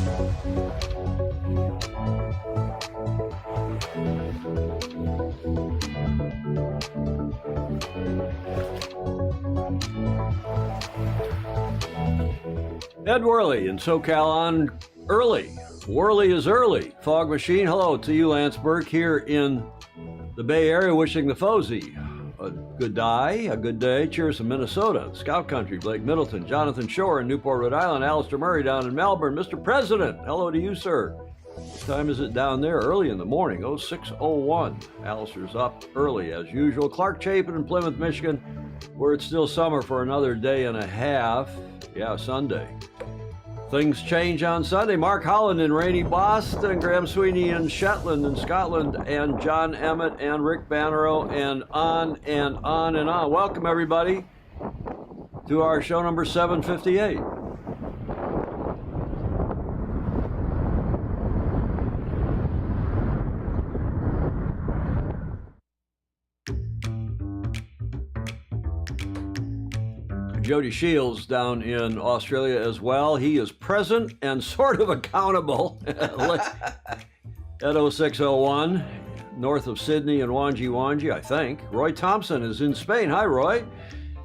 Ed Worley in SoCal on early. Worley is early. Fog Machine, hello to you, Lance Burke, here in the Bay Area, wishing the Fozy a good day. Cheers from Minnesota, Scout Country, Blake Middleton, Jonathan Shore in Newport, Rhode Island, Alistair Murray down in Melbourne. Mr. President, hello to you, sir. What time is it down there? Early in the morning, 06:01. Alistair's up early as usual. Clark Chapin in Plymouth, Michigan, where it's still summer for another day and a half. Yeah, Sunday. Things change on Sunday. Mark Holland in rainy Boston, Graham Sweeney in Shetland in Scotland, and John Emmett and Rick Bannerow, and on and on and on. Welcome, everybody, to our show number 758. Jody Shields down in Australia as well. He is present and sort of accountable at 06:01, north of Sydney and Wangi, I think. Roy Thompson is in Spain. Hi, Roy.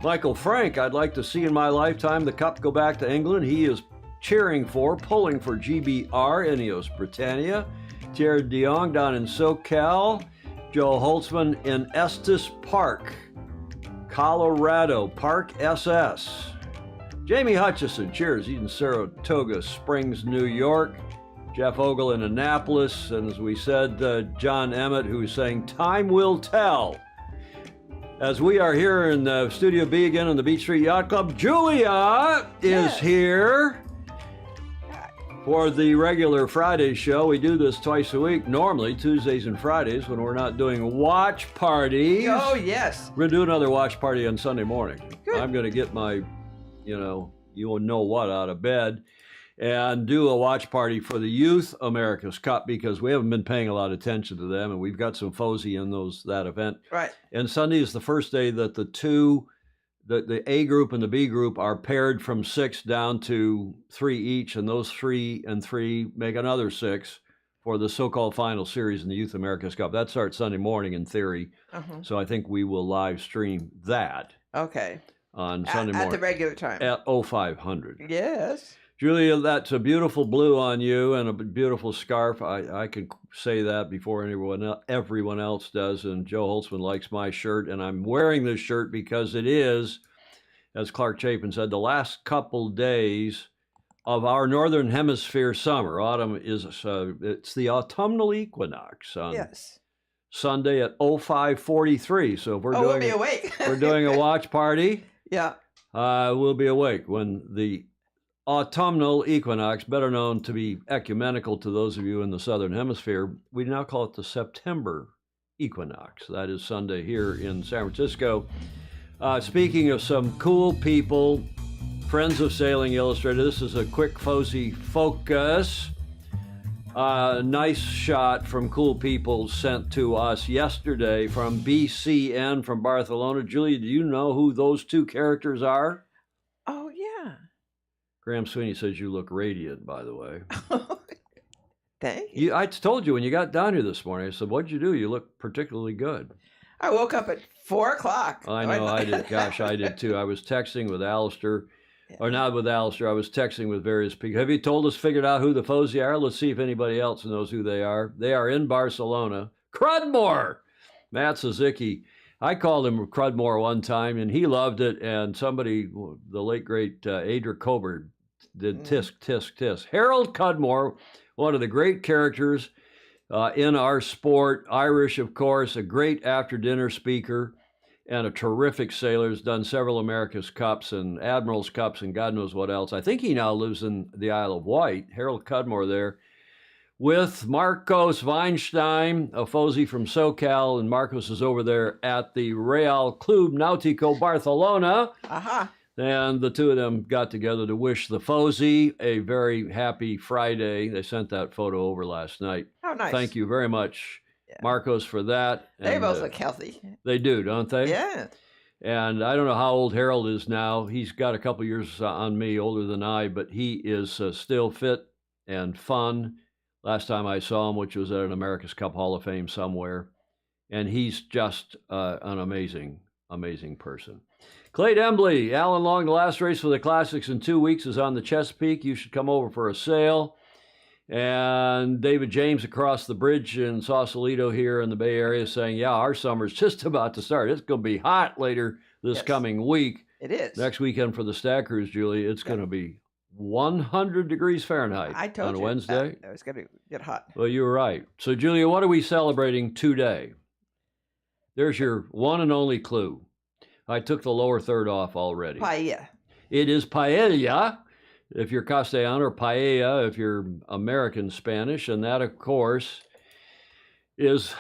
Michael Frank, I'd like to see in my lifetime the Cup go back to England. He is pulling for GBR, Ineos Britannia. Thierry de Jong down in SoCal. Joe Holtzman in Estes Park, Colorado, Park SS. Jamie Hutchison, cheers, he's in Saratoga Springs, New York. Jeff Ogle in Annapolis, and as we said, John Emmett, who's saying time will tell. As we are here in Studio B again in the Beach Street Yacht Club, Julia is here for the regular Friday show. We do this twice a week, normally Tuesdays and Fridays when we're not doing watch parties. Oh, yes. We're going to do another watch party on Sunday morning. Good. I'm going to get my, you know what, out of bed and do a watch party for the Youth America's Cup because we haven't been paying a lot of attention to them, and we've got some Fozy in that event. Right. And Sunday is the first day that the A group and the B group are paired from 6 down to 3 each, and those 3 and 3 make another 6 for the so-called final series in the Youth America's Cup. That starts Sunday morning in theory, so I think we will live stream that. Okay. On Sunday morning. At the regular time. At 0500. Yes. Julia, that's a beautiful blue on you and a beautiful scarf. I can say that before everyone else does. And Joe Holtzman likes my shirt, and I'm wearing this shirt because it is, as Clark Chapin said, the last couple days of our Northern Hemisphere summer. Autumn is, it's the autumnal equinox on Sunday at 05:43. So if we'll be awake. We're doing a watch party. Yeah. We'll be awake when the autumnal equinox, better known to be ecumenical to those of you in the Southern Hemisphere, we now call it the September equinox. That is Sunday here in San Francisco. Speaking of some cool people, Friends of Sailing Illustrated, this is a quick Fozy focus. Nice shot from cool people sent to us yesterday from BCN from Barcelona. Julia, do you know who those two characters are? Oh, yeah. Graham Sweeney says you look radiant, by the way. Thank you. I told you when you got down here this morning, I said, what'd you do? You look particularly good. I woke up at 4 o'clock. I know, I did. Gosh, I did too. I was texting with Alistair, or not with Alistair, I was texting with various people. Have you figured out who the Fozy are? Let's see if anybody else knows who they are. They are in Barcelona. Crudmore! Matt Suzuki. I called him Crudmore one time, and he loved it. And somebody, the late, great Adra Coburn, did tisk, tisk, tisk. Harold Cudmore, one of the great characters in our sport, Irish, of course, a great after-dinner speaker, and a terrific sailor. Has done several America's Cups and Admiral's Cups and God knows what else. I think he now lives in the Isle of Wight. Harold Cudmore there, with Marcos Weinstein, a Fozy from SoCal, and Marcos is over there at the Real Club Nautico Barcelona. And the two of them got together to wish the Fozy a very happy Friday. They sent that photo over last night. Oh, nice. Thank you very much, Marcos, for that. They both look healthy. They do, don't they? Yeah. And I don't know how old Harold is now. He's got a couple years on me, older than I, but he is still fit and fun. Last time I saw him, which was at an America's Cup Hall of Fame somewhere. And he's just an amazing, amazing person. Clayt Embley, Alan Long, the last race for the Classics in 2 weeks is on the Chesapeake. You should come over for a sail. And David James across the bridge in Sausalito here in the Bay Area saying, yeah, our summer's just about to start. It's going to be hot later this coming week. It is. Next weekend for the Stag Cruise, Julie, it's going to be 100 degrees Fahrenheit I told on you, Wednesday. It was going to get hot. Well, you were right. So, Julia, what are we celebrating today? There's your one and only clue. I took the lower third off already. Paella. It is paella, if you're Castellano, or paella, if you're American Spanish. And that, of course, is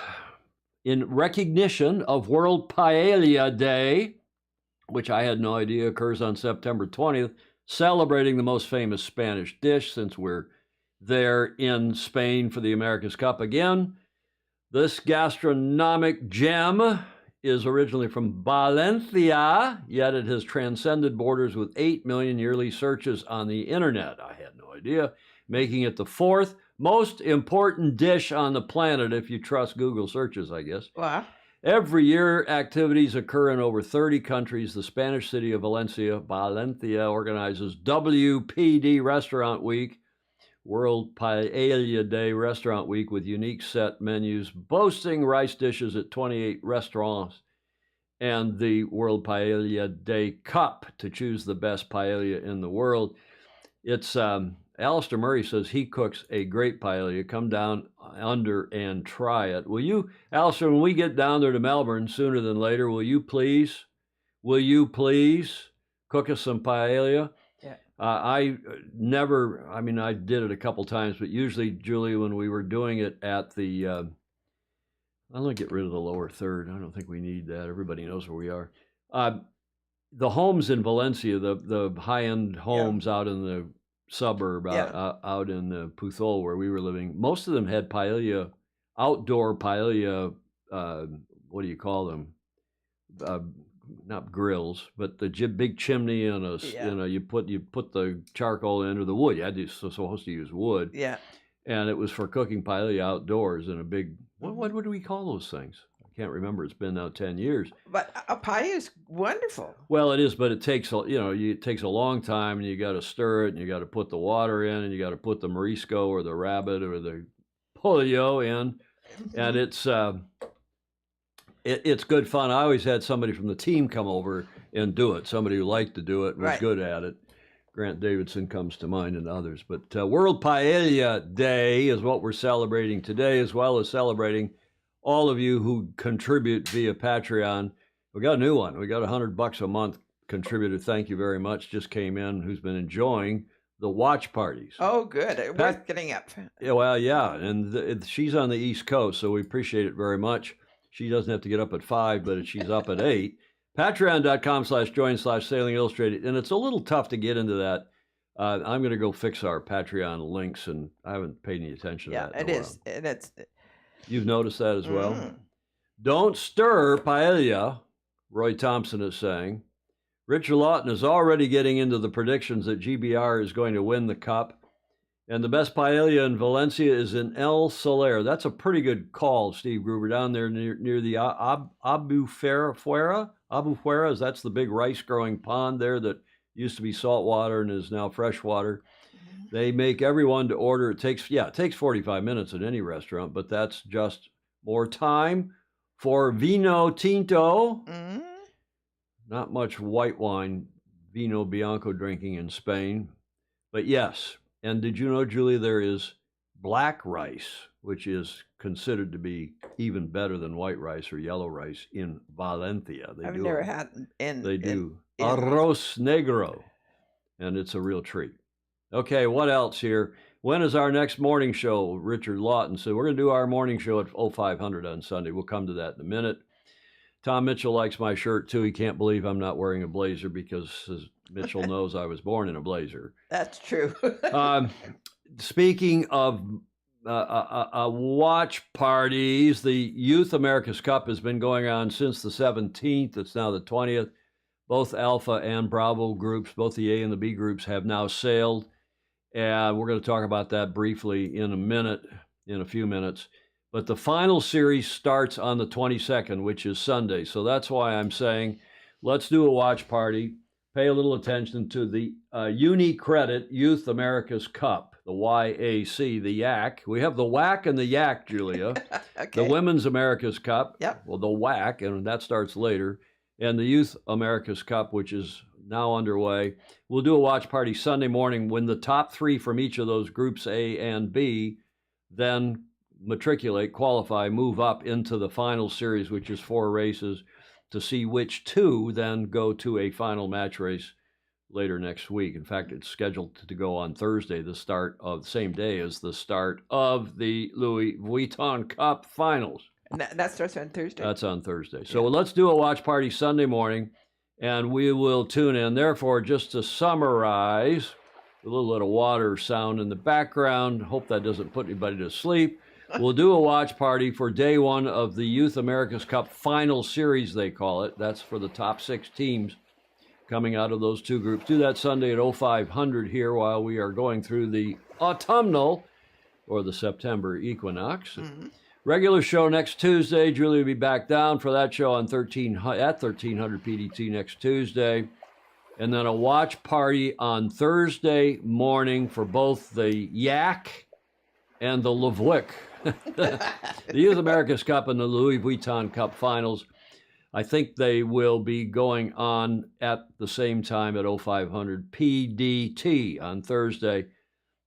in recognition of World Paella Day, which I had no idea occurs on September 20th, celebrating the most famous Spanish dish since we're there in Spain for the America's Cup again. This gastronomic gem is originally from Valencia, yet it has transcended borders with 8 million yearly searches on the internet. I had no idea, making it the fourth most important dish on the planet, if you trust Google searches, I guess. Wow. Every year, activities occur in over 30 countries. The Spanish city of Valencia organizes WPD Restaurant Week, World Paella Day Restaurant Week, with unique set menus, boasting rice dishes at 28 restaurants, and the World Paella Day Cup to choose the best paella in the world. It's Alistair Murray says he cooks a great paella. Come down under and try it. Will you, Alistair, when we get down there to Melbourne sooner than later, will you please cook us some paella? I did it a couple times, but usually, Julie, when we were doing it at the, I'm going to get rid of the lower third. I don't think we need that. Everybody knows where we are. The homes in Valencia, the high-end homes out in the suburb, out in the Puzol where we were living, most of them had paella, outdoor paella, what do you call them? Not grills, but the big chimney and you put the charcoal in or the wood. You had to supposed to use wood. Yeah. And it was for cooking paella outdoors in a big, what do we call those things? I can't remember. It's been now 10 years. But a paella is wonderful. Well, it is, but it takes it takes a long time, and you got to stir it, and you got to put the water in, and you got to put the morisco or the rabbit or the pollo in, and it's good fun. I always had somebody from the team come over and do it, somebody who liked to do it and was good at it. Grant Davidson comes to mind and others. But World Paella Day is what we're celebrating today, as well as celebrating all of you who contribute via Patreon. We got a new one. We got $100 a month contributor. Thank you very much. Just came in, who's been enjoying the watch parties. Oh, good. Worth getting up. Yeah, well, yeah. And she's on the East Coast, so we appreciate it very much. She doesn't have to get up at 5, but she's up at 8. Patreon.com/join/Sailing Illustrated. And it's a little tough to get into that. I'm going to go fix our Patreon links, and I haven't paid any attention to that. Yeah, it is. And it's. You've noticed that as well? Don't stir paella, Roy Thompson is saying. Richard Lawton is already getting into the predictions that GBR is going to win the Cup. And the best paella in Valencia is in El Soler. That's a pretty good call, Steve Gruber, down there near the Albufera. That's the big rice-growing pond there that used to be saltwater and is now freshwater. They make everyone to order. It takes 45 minutes at any restaurant, but that's just more time for vino tinto. Not much white wine, vino bianco drinking in Spain. But yes. And did you know, Julie, there is black rice, which is considered to be even better than white rice or yellow rice in Valencia. I've never had in. They do arroz negro, and it's a real treat. Okay, what else here? When is our next morning show? Richard Lawton said we're going to do our morning show at 0500 on Sunday. We'll come to that in a minute. Tom Mitchell likes my shirt, too. He can't believe I'm not wearing a blazer because Mitchell knows I was born in a blazer. That's true. Speaking of watch parties, the Youth America's Cup has been going on since the 17th. It's now the 20th. Both Alpha and Bravo groups, both the A and the B groups, have now sailed. And we're going to talk about that briefly in a few minutes. But the final series starts on the 22nd, which is Sunday. So that's why I'm saying let's do a watch party. Pay a little attention to the UniCredit Youth America's Cup, the YAC, the YAC. We have the WAC and the YAC, Julia. Okay. The Women's America's Cup. Yep. Well, the WAC, and that starts later. And the Youth America's Cup, which is now underway. We'll do a watch party Sunday morning when the top 3 from each of those groups A and B then matriculate, qualify, move up into the final series, which is 4 races, to see which 2 then go to a final match race later next week. In fact, it's scheduled to go on Thursday, the start of the same day as the start of the Louis Vuitton Cup Finals. And that starts on Thursday? That's on Thursday. So let's do a watch party Sunday morning, and we will tune in. Therefore, just to summarize, a little bit of water sound in the background. Hope that doesn't put anybody to sleep. We'll do a watch party for day 1 of the Youth America's Cup Final Series, they call it. That's for the top 6 teams coming out of those 2 groups. Do that Sunday at 0500 here while we are going through the autumnal or the September equinox. Mm-hmm. Regular show next Tuesday. Julie will be back down for that show on 1300 PDT next Tuesday. And then a watch party on Thursday morning for both the YAC and the LVWIC. The Youth America's Cup and the Louis Vuitton Cup Finals. I think they will be going on at the same time at 0500 PDT on Thursday.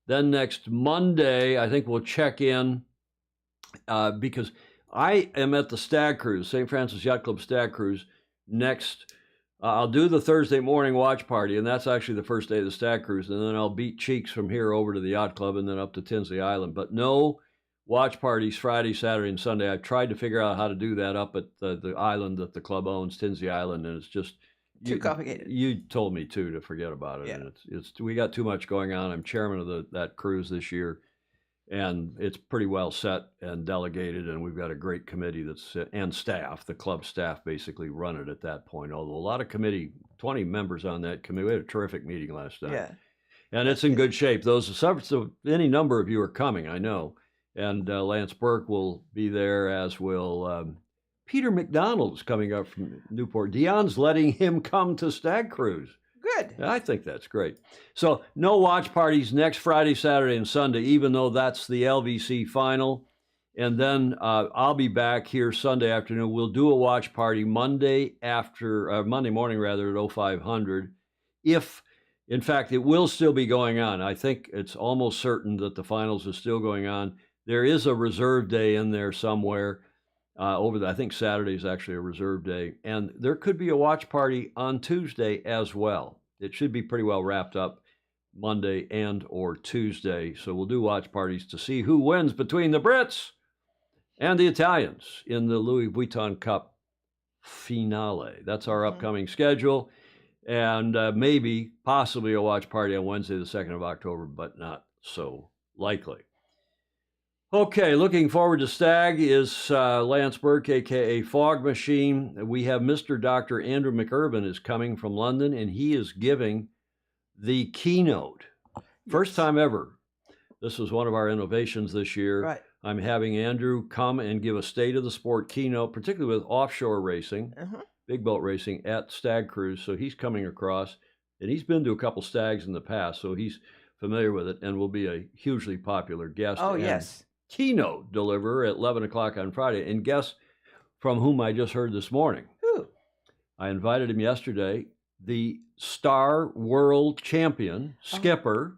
Then next Monday, I think we'll check in because I am at the Stag Cruise, St. Francis Yacht Club Stag Cruise next. I'll do the Thursday morning watch party, and that's actually the first day of the Stag Cruise. And then I'll beat cheeks from here over to the Yacht Club and then up to Tinsley Island. But no watch parties Friday, Saturday, and Sunday. I tried to figure out how to do that up at the island that the club owns, Tinsley Island, and it's just too complicated. You told me to forget about it, and it's we got too much going on. I'm chairman of that cruise this year, and it's pretty well set and delegated, and we've got a great committee and staff. The club staff basically run it at that point. Although a lot of 20 members on that committee. We had a terrific meeting last night. Yeah, and it's in good shape. Any number of you are coming, I know. And Lance Burke will be there, as will Peter McDonald's coming up from Newport. Dion's letting him come to Stag Cruise. Good. I think that's great. So no watch parties next Friday, Saturday, and Sunday, even though that's the LVC final. And then I'll be back here Sunday afternoon. We'll do a watch party Monday morning at 0500. If, in fact, it will still be going on. I think it's almost certain that the finals is still going on. There is a reserve day in there somewhere I think Saturday is actually a reserve day. And there could be a watch party on Tuesday as well. It should be pretty well wrapped up Monday and or Tuesday. So we'll do watch parties to see who wins between the Brits and the Italians in the Louis Vuitton Cup finale. That's our upcoming schedule. And possibly a watch party on Wednesday, the 2nd of October, but not so likely. Okay, looking forward to Stag is Lance Burke, a.k.a. Fog Machine. We have Mr. Dr. Andrew McIrvin is coming from London, and he is giving the keynote. First time ever. This was one of our innovations this year. Right. I'm having Andrew come and give a state of the sport keynote, particularly with offshore racing, big boat racing at Stag Cruise. So he's coming across, and he's been to a couple stags in the past, so he's familiar with it and will be a hugely popular guest. Oh, yes. Keynote deliverer at 11 o'clock on Friday. And guess from whom I just heard this morning? Who? I invited him yesterday. The Star World Champion skipper,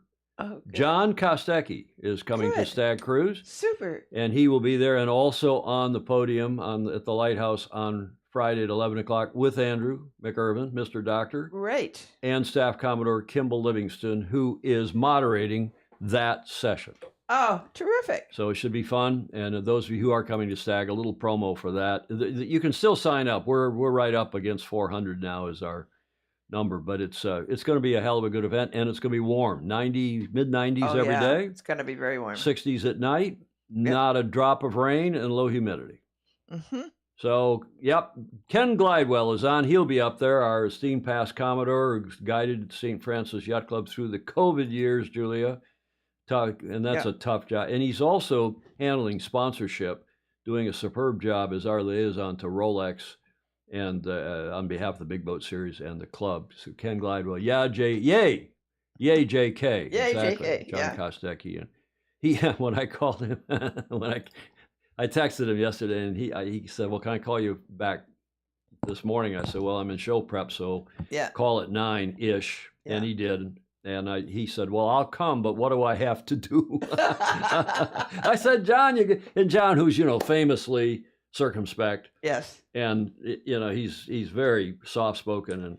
John Kostecki, is coming to Stag Cruise. Super. And he will be there and also on the podium at the Lighthouse on Friday at 11 o'clock with Andrew McIrvin, Mr. Doctor. Great. And Staff Commodore Kimball Livingston, who is moderating that session. Oh, terrific. So it should be fun. And those of you who are coming to Stag, a little promo for that. You can still sign up. We're right up against 400 now is our number, but it's going to be a hell of a good event, and it's going to be warm. Mid-90s every day. It's going to be very warm. 60s at night, not a drop of rain, and low humidity. So, Ken Glidewell is on. He'll be up there, our esteemed past Commodore who's guided St. Francis Yacht Club through the COVID years, Julia. And that's a tough job. And he's also handling sponsorship, doing a superb job as our liaison to Rolex and on behalf of the Big Boat Series and the club. So Ken Glidewell, yay, JK. Yay, exactly. JK, John yeah. Kostecki. And he, when I called him, I texted him yesterday, and he said, well, can I call you back this morning? I said, well, I'm in show prep, so call at 9-ish. Yeah. And he did. And he said, well, I'll come, but what do I have to do? I said, John, and John, who's, famously circumspect. Yes. And, he's very soft-spoken.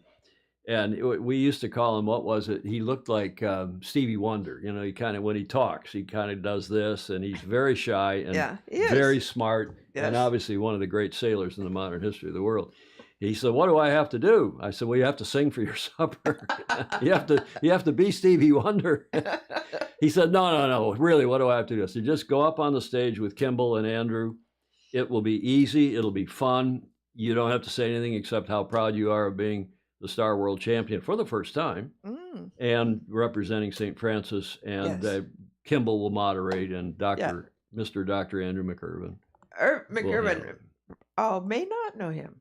And we used to call him, what was it? He looked like Stevie Wonder. He kind of, when he talks, he kind of does this, and he's very shy and very smart, and obviously one of the great sailors in the modern history of the world. He said, what do I have to do? I said, well, you have to sing for your supper. you have to be Stevie Wonder. He said, no, really, what do I have to do? I said, just go up on the stage with Kimball and Andrew. It will be easy. It'll be fun. You don't have to say anything except how proud you are of being the Star World Champion for the first time and representing St. Francis. And Kimball will moderate, and Mr. Dr. Andrew McIrvin. McIrvin, may not know him.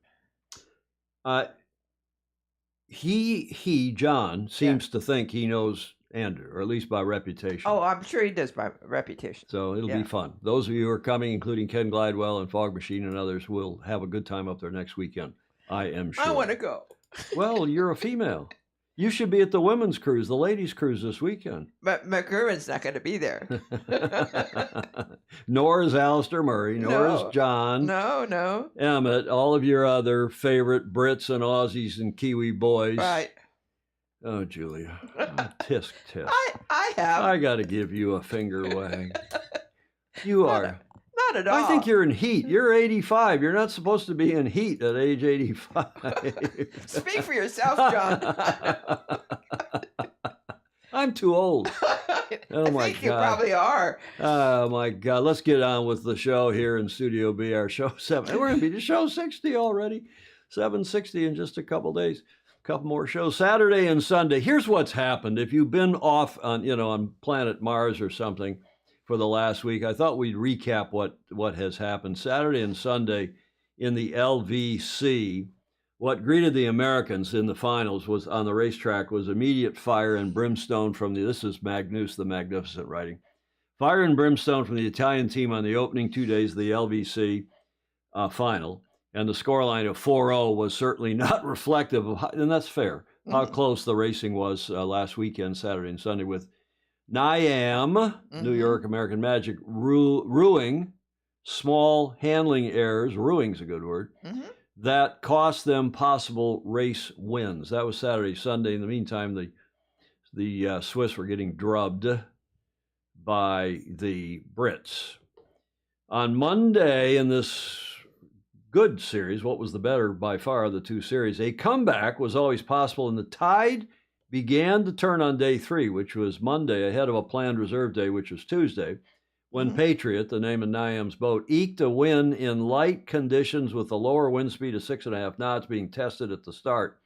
John seems to think he knows Andrew, or at least by reputation. Oh, I'm sure he does by reputation. So it'll be fun. Those of you who are coming, including Ken Glidewell and Fog Machine and others, will have a good time up there next weekend. I am sure. I want to go. Well, you're a female. You should be at the women's cruise, the ladies' cruise this weekend. But McIrvin's not going to be there. Nor is Alistair Murray, nor is John. No. Emmett, all of your other favorite Brits and Aussies and Kiwi boys. Right. Oh, Julia. Tisk. I have. I got to give you a finger wag. You are. Not at all. I think you're in heat. You're 85. You're not supposed to be in heat at age 85. Speak for yourself, John. I'm too old. Oh, my God. You probably are. Oh, my God. Let's get on with the show here in Studio B, our show 7. We're going to be to show 60 already. 760 in just a couple days. A couple more shows. Saturday and Sunday. Here's what's happened. If you've been off on planet Mars or something for the last week, I thought we'd recap what has happened. Saturday and Sunday in the LVC, what greeted the Americans in the finals was on the racetrack was immediate fire and brimstone from this is Magnus the Magnificent writing. Fire and brimstone from the Italian team on the opening 2 days of the LVC final. And the scoreline of 4-0 was certainly not reflective of, and that's fair, how close the racing was last weekend, Saturday and Sunday, with NYAM, New York American Magic, ruining small handling errors, ruing's a good word, that cost them possible race wins. That was Saturday, Sunday. In the meantime, the Swiss were getting drubbed by the Brits. On Monday, in this good series, what was the better by far of the two series, a comeback was always possible, and the tide began to turn on day 3, which was Monday, ahead of a planned reserve day, which was Tuesday, when Patriot, the name of NYAM's boat, eked a win in light conditions with a lower wind speed of 6.5 knots being tested at the start.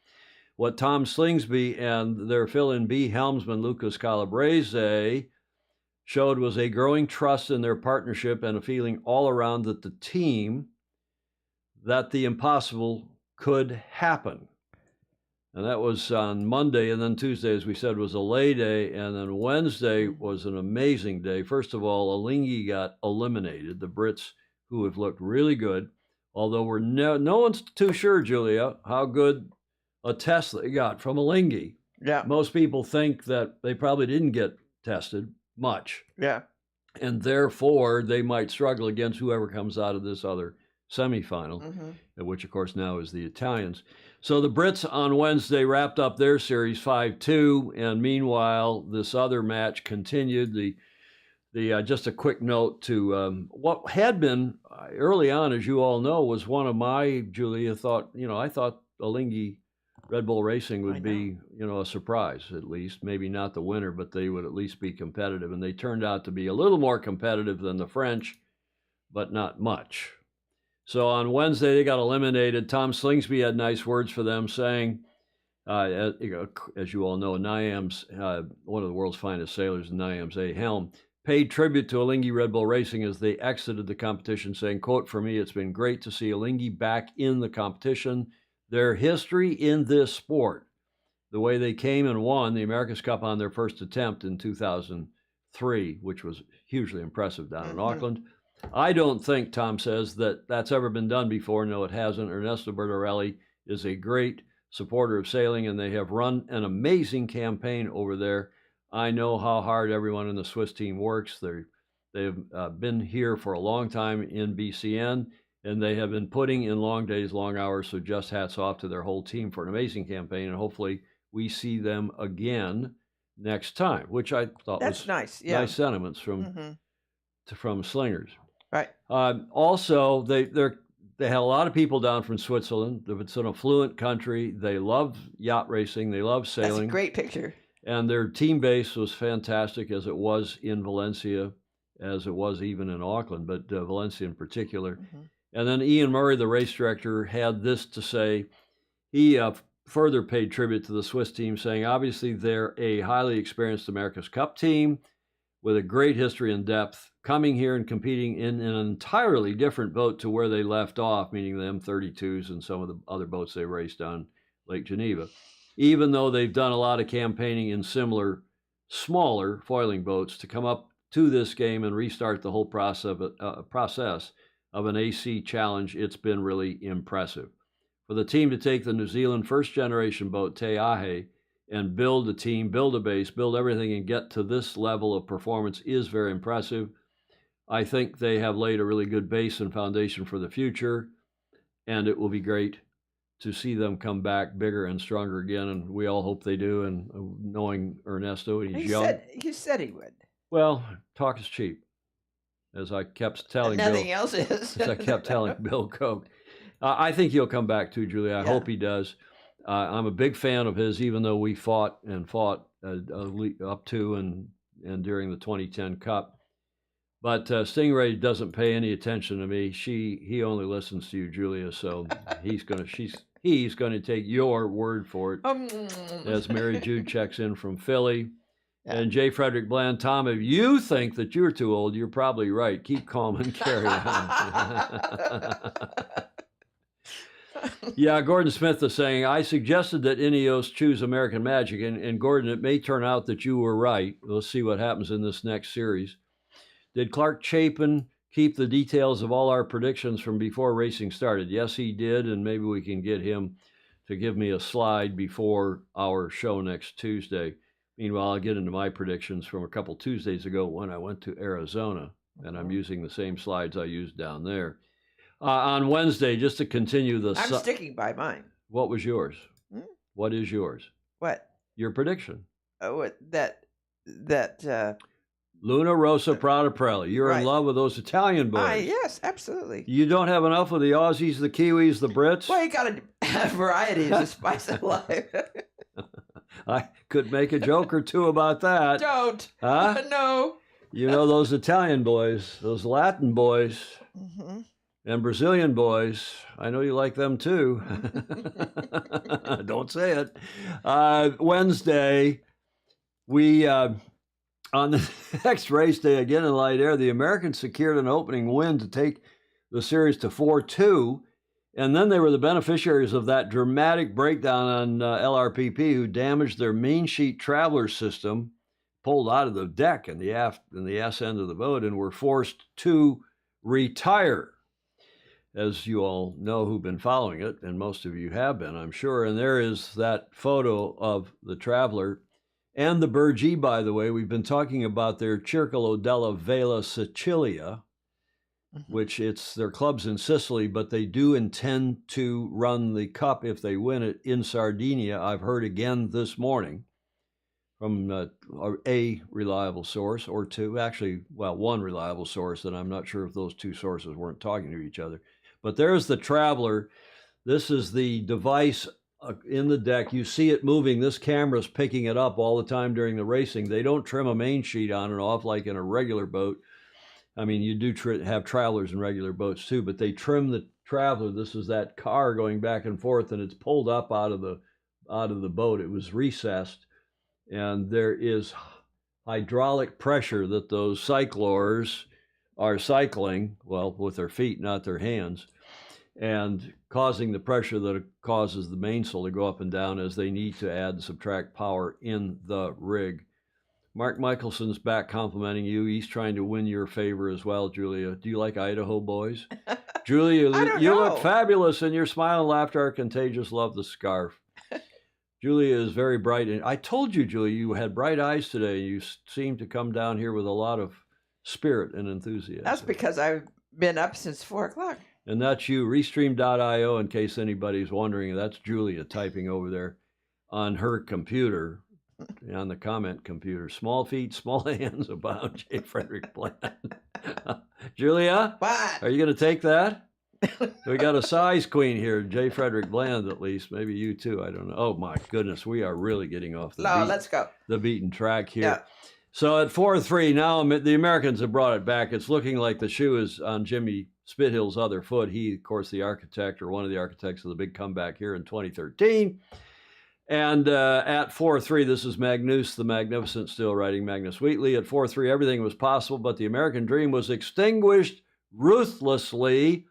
What Tom Slingsby and their fill-in B helmsman Lucas Calabrese showed was a growing trust in their partnership and a feeling all around that the team that the impossible could happen. And that was on Monday, and then Tuesday, as we said, was a lay day, and then Wednesday was an amazing day. First of all, Alinghi got eliminated. The Brits, who have looked really good, although no one's too sure, Julia, how good a test they got from Alinghi. Yeah. Most people think that they probably didn't get tested much. Yeah. And therefore, they might struggle against whoever comes out of this other semifinal, which, of course, now is the Italians. So the Brits on Wednesday wrapped up their series 5-2, and meanwhile, this other match continued. The just a quick note to what had been early on, as you all know, was one of my, Julia, I thought Alinghi Red Bull Racing would be, a surprise, at least. Maybe not the winner, but they would at least be competitive. And they turned out to be a little more competitive than the French, but not much. So on Wednesday, they got eliminated. Tom Slingsby had nice words for them, saying, As you all know, Niam's one of the world's finest sailors, Niam's A. Helm, paid tribute to Alinghi Red Bull Racing as they exited the competition, saying, quote, "For me, it's been great to see Alinghi back in the competition. Their history in this sport, the way they came and won the America's Cup on their first attempt in 2003, which was hugely impressive down in Auckland. I don't think," Tom says, "that that's ever been done before. No, it hasn't. Ernesto Bertorelli is a great supporter of sailing, and they have run an amazing campaign over there. I know how hard everyone in the Swiss team works. They've been here for a long time in BCN, and they have been putting in long days, long hours. So just hats off to their whole team for an amazing campaign, and hopefully we see them again next time," which I thought was nice. Yeah. nice sentiments from Slingers. Right. Also, they had a lot of people down from Switzerland. It's an affluent country. They love yacht racing. They love sailing. That's a great picture. And their team base was fantastic, as it was in Valencia, as it was even in Auckland, but Valencia in particular. And then Ian Murray, the race director, had this to say. He further paid tribute to the Swiss team, saying, "Obviously, they're a highly experienced America's Cup team with a great history and depth, coming here and competing in an entirely different boat to where they left off," meaning the M32s and some of the other boats they raced on Lake Geneva. "Even though they've done a lot of campaigning in similar, smaller foiling boats, to come up to this game and restart the whole process of an AC challenge, it's been really impressive. For the team to take the New Zealand first-generation boat, Te Ahe, and build a team, build a base, build everything, and get to this level of performance is very impressive. I think they have laid a really good base and foundation for the future, and it will be great to see them come back bigger and stronger again, and we all hope they do. And knowing Ernesto, he's young. You said he would. Well, talk is cheap, as I kept telling Nothing Bill, else is. as I kept telling Bill Koch. I think he'll come back too, Julia. I hope he does. I'm a big fan of his, even though we fought up to and during the 2010 Cup. But Stingray doesn't pay any attention to me. He only listens to you, Julia. So he's gonna take your word for it. As Mary Jude checks in from Philly. Yeah. And J. Frederick Bland, "Tom, if you think that you're too old, you're probably right. Keep calm and carry on." Yeah, Gordon Smith is saying, "I suggested that Ineos choose American Magic, and Gordon, it may turn out that you were right. We'll see what happens in this next series. Did Clark Chapin keep the details of all our predictions from before racing started?" Yes, he did, and maybe we can get him to give me a slide before our show next Tuesday. Meanwhile, I'll get into my predictions from a couple Tuesdays ago when I went to Arizona, and I'm using the same slides I used down there. On Wednesday, just to continue the... I'm sticking by mine. What was yours? What is yours? What? Your prediction. Oh, Luna Rossa Prada Pirelli. You're in love with those Italian boys. Yes, absolutely. You don't have enough of the Aussies, the Kiwis, the Brits? Well, you got a variety to spice of life. I could make a joke or two about that. Don't. Huh? No. You know those Italian boys, those Latin boys, and Brazilian boys. I know you like them too. Don't say it. Wednesday, we... on the next race day, again in light air, the Americans secured an opening win to take the series to 4-2, and then they were the beneficiaries of that dramatic breakdown on LRPP, who damaged their main sheet traveler system, pulled out of the deck in the ass end of the boat, and were forced to retire. As you all know who've been following it, and most of you have been, I'm sure, and there is that photo of the traveler. And the Burgee, by the way, we've been talking about their Circolo della Vela Sicilia, which it's their clubs in Sicily, but they do intend to run the Cup if they win it in Sardinia. I've heard again this morning from a reliable source, or two, actually, well, one reliable source, and I'm not sure if those two sources weren't talking to each other. But there's the Traveler. This is the device in the deck. You see it moving. This camera's picking it up all the time during the racing. They don't trim a main sheet on and off like in a regular boat. I mean, you do have travelers in regular boats too, but they trim the Traveler. This is that car going back and forth, and it's pulled up out of out of the boat. It was recessed, and there is hydraulic pressure that those cyclors are cycling, well, with their feet, not their hands, and causing the pressure that causes the mainsail to go up and down as they need to add and subtract power in the rig. Mark Michelson's back complimenting you. He's trying to win your favor as well, Julia. Do you like Idaho boys? Julia, you look fabulous, and your smile and laughter are contagious. Love the scarf. Julia is very bright. And I told you, Julia, you had bright eyes today. You seem to come down here with a lot of spirit and enthusiasm. That's because I've been up since 4 o'clock. And that's you, Restream.io, in case anybody's wondering. That's Julia typing over there on her computer, on the comment computer. Small feet, small hands abound, J. Frederick Bland. Julia? What? Are you going to take that? We got a size queen here, J. Frederick Bland, at least. Maybe you too. I don't know. Oh, my goodness. We are really getting off let's go. The beaten track here. Yeah. So at 4-3, now the Americans have brought it back. It's looking like the shoe is on Jimmy Spithill's other foot. He, of course, the architect or one of the architects of the big comeback here in 2013. And at 4-3, this is Magnus the Magnificent still riding Magnus Wheatley. At 4-3, everything was possible, but the American dream was extinguished ruthlessly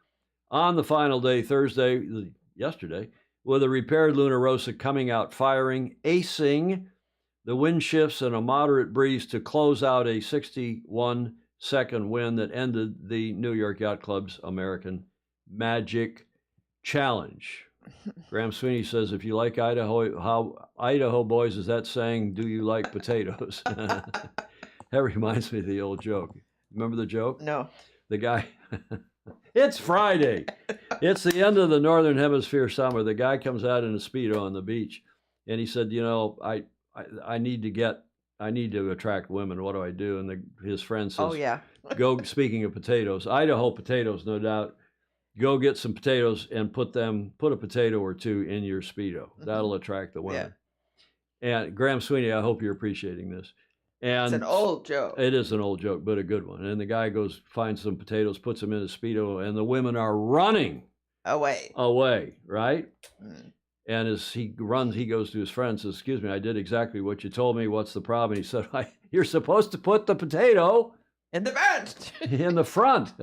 on the final day, yesterday, with a repaired Luna Rossa coming out firing, acing the wind shifts and a moderate breeze to close out a 61-second win that ended the New York Yacht Club's American Magic Challenge. Graham Sweeney says, if you like Idaho, how Idaho boys is that saying, do you like potatoes? That reminds me of the old joke. Remember the joke? No. The guy, it's Friday. It's the end of the Northern Hemisphere summer. The guy comes out in a Speedo on the beach, and he said, you know, I need to attract women. What do I do? And his friend says, oh, yeah. Go, speaking of potatoes, Idaho potatoes, no doubt. Go get some potatoes and put a potato or two in your Speedo. That'll attract the women. Yeah. And Graham Sweeney, I hope you're appreciating this. And it's an old joke. It is an old joke, but a good one. And the guy goes, finds some potatoes, puts them in his Speedo, and the women are running away, right? Mm. And as he runs, he goes to his friend and says, excuse me, I did exactly what you told me. What's the problem? He said, you're supposed to put the potato in the front. In the front,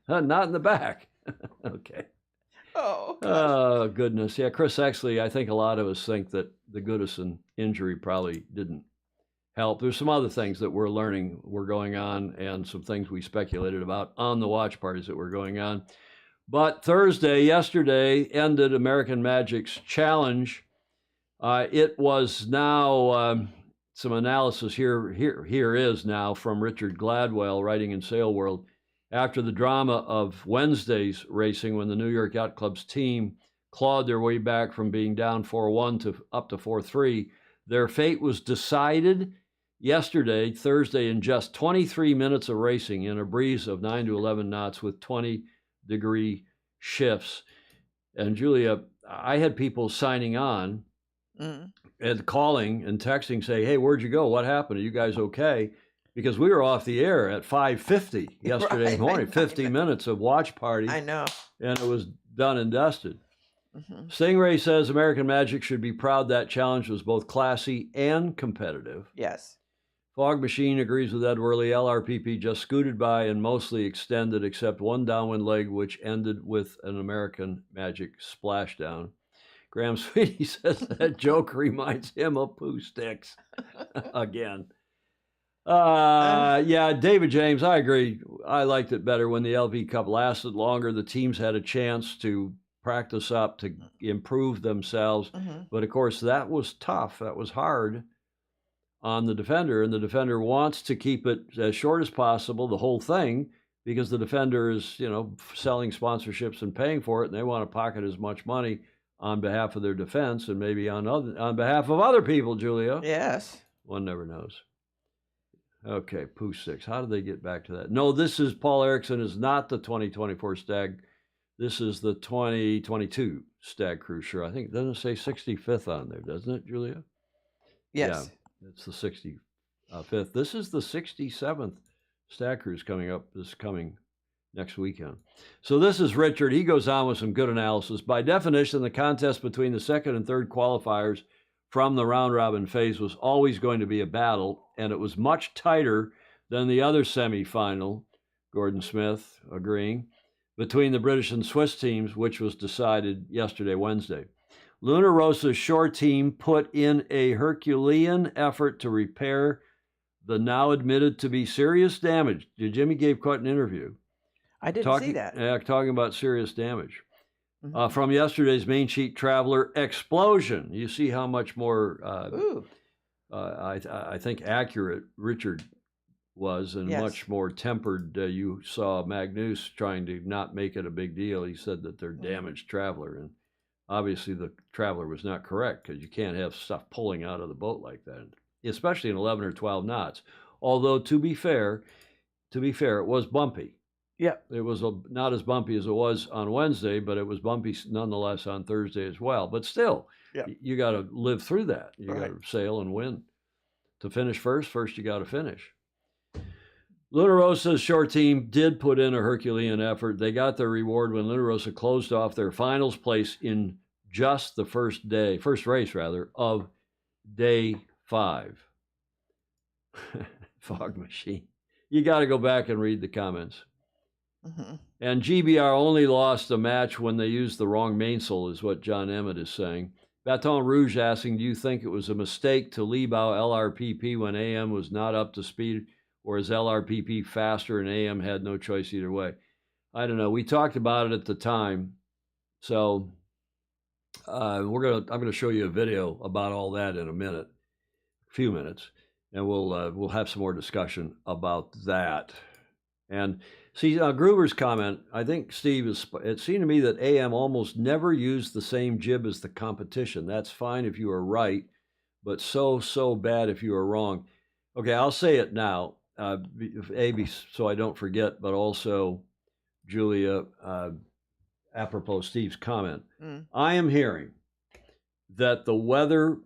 not in the back. Okay. Oh, goodness. Yeah, Chris Exley, I think a lot of us think that the Goodison injury probably didn't help. There's some other things that we're learning were going on and some things we speculated about on the watch parties that were going on. But yesterday, ended American Magic's challenge. It was now some analysis here is now from Richard Gladwell, writing in Sail World. After the drama of Wednesday's racing, when the New York Yacht Club's team clawed their way back from being down 4-1 to up to 4-3, their fate was decided yesterday, Thursday, in just 23 minutes of racing in a breeze of 9 to 11 knots with 20-degree shifts. And Julia, I had people signing on and calling and texting, say, hey, where'd you go? What happened? Are you guys okay? Because we were off the air at 5:50 yesterday morning, 50 minutes of watch party. I know. And it was done and dusted. Mm-hmm. Stingray says American Magic should be proud that challenge was both classy and competitive. Yes. Fog Machine agrees with Ed Worley. LRPP just scooted by and mostly extended, except one downwind leg, which ended with an American Magic splashdown. Graham Sweetie says that joke reminds him of Pooh Sticks again. Yeah, David James, I agree. I liked it better when the LV Cup lasted longer. The teams had a chance to practice up, to improve themselves. Mm-hmm. But, of course, that was tough. That was hard on the Defender. And the Defender wants to keep it as short as possible, the whole thing, because the Defender is, selling sponsorships and paying for it, and they want to pocket as much money on behalf of their defense and maybe on behalf of other people, Julia. Yes. One never knows. Okay, Pooh 6. How did they get back to that? No, this is Paul Erickson is not the 2024 Stag. This is the 2022 Stag Cruise. Sure, I think, doesn't it say 65th on there, doesn't it, Julia? Yes. Yeah, it's the 65th. This is the 67th Stag Cruise coming up this coming next weekend. So this is Richard. He goes on with some good analysis. By definition, the contest between the second and third qualifiers from the round-robin phase was always going to be a battle, and it was much tighter than the other semifinal, Gordon Smith agreeing, between the British and Swiss teams, which was decided yesterday, Wednesday. Luna Rosa's shore team put in a Herculean effort to repair the now admitted to be serious damage. Jimmy gave quite an interview. I didn't see that. Yeah, talking about serious damage. From yesterday's main sheet Traveler explosion. You see how much more, I think, accurate Richard was, and much more tempered. You saw Magnus trying to not make it a big deal. He said that they're damaged Traveler, and obviously the Traveler was not correct, because you can't have stuff pulling out of the boat like that, especially in 11 or 12 knots. Although, to be fair, it was bumpy. Yeah. It was not as bumpy as it was on Wednesday, but it was bumpy nonetheless on Thursday as well. But still, you got to live through that. You got to sail and win. To finish first you got to finish. Luna Rosa's short team did put in a Herculean effort. They got their reward when Luna Rosa closed off their finals place in just the first race of day 5. Fog machine. You got to go back and read the comments. And GBR only lost a match when they used the wrong mainsail, is what John Emmett is saying. Baton Rouge asking, do you think it was a mistake to leave out LRPP when AM was not up to speed, or is LRPP faster and AM had no choice either way? I don't know. We talked about it at the time. So I'm going to show you a video about all that in a few minutes, and we'll have some more discussion about that. And see, Gruber's comment, I think, Steve, it seemed to me that AM almost never used the same jib as the competition. That's fine if you are right, but so bad if you are wrong. Okay, I'll say it now, so I don't forget, but also, Julia, apropos Steve's comment, I am hearing that the weather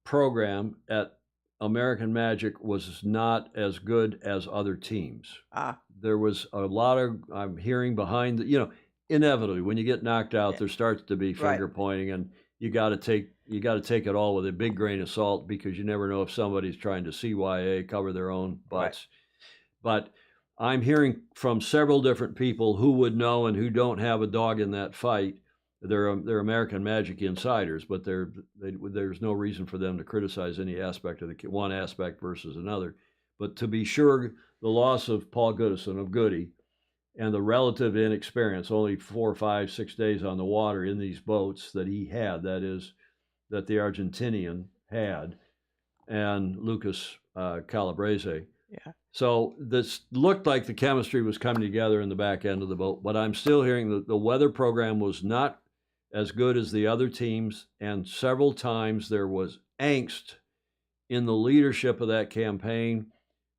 program at American Magic was not as good as other teams. There was a lot of, I'm hearing behind inevitably when you get knocked out, there starts to be finger pointing, and you got to take it all with a big grain of salt, because you never know if somebody's trying to CYA, cover their own butts. But I'm hearing from several different people who would know and who don't have a dog in that fight. They're American Magic insiders, but there's no reason for them to criticize any aspect of one aspect versus another. But to be sure, the loss of Paul Goodison of Goody, and the relative inexperience, only 4, 5, 6 days on the water in these boats that he had, that the Argentinian had, and Lucas Calabrese. Yeah. So this looked like the chemistry was coming together in the back end of the boat, but I'm still hearing that the weather program was not as good as the other teams, and several times there was angst in the leadership of that campaign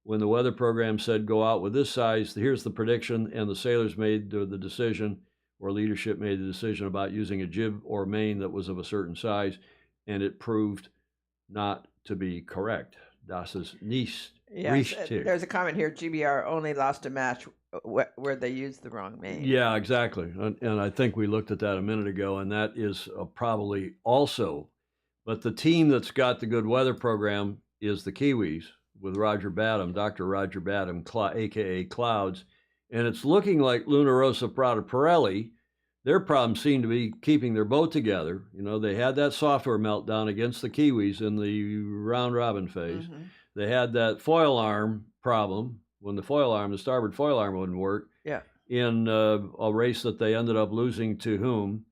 when the weather program said go out with this size, here's the prediction, and the sailors made the decision, or leadership made the decision about using a jib or main that was of a certain size, and it proved not to be correct. Das ist nicht richtig. There's a comment here, GBR only lost a match where they used the wrong main. Yeah, exactly. And I think we looked at that a minute ago, and that is probably also. But the team that's got the good weather program is the Kiwis with Roger Badham, Dr. Roger Badham, a.k.a. Clouds. And it's looking like Luna Rosa Prada Pirelli, their problem seemed to be keeping their boat together. They had that software meltdown against the Kiwis in the round-robin phase. They had that foil arm problem when the starboard foil arm wouldn't work. Yeah. In a race that they ended up losing to whom,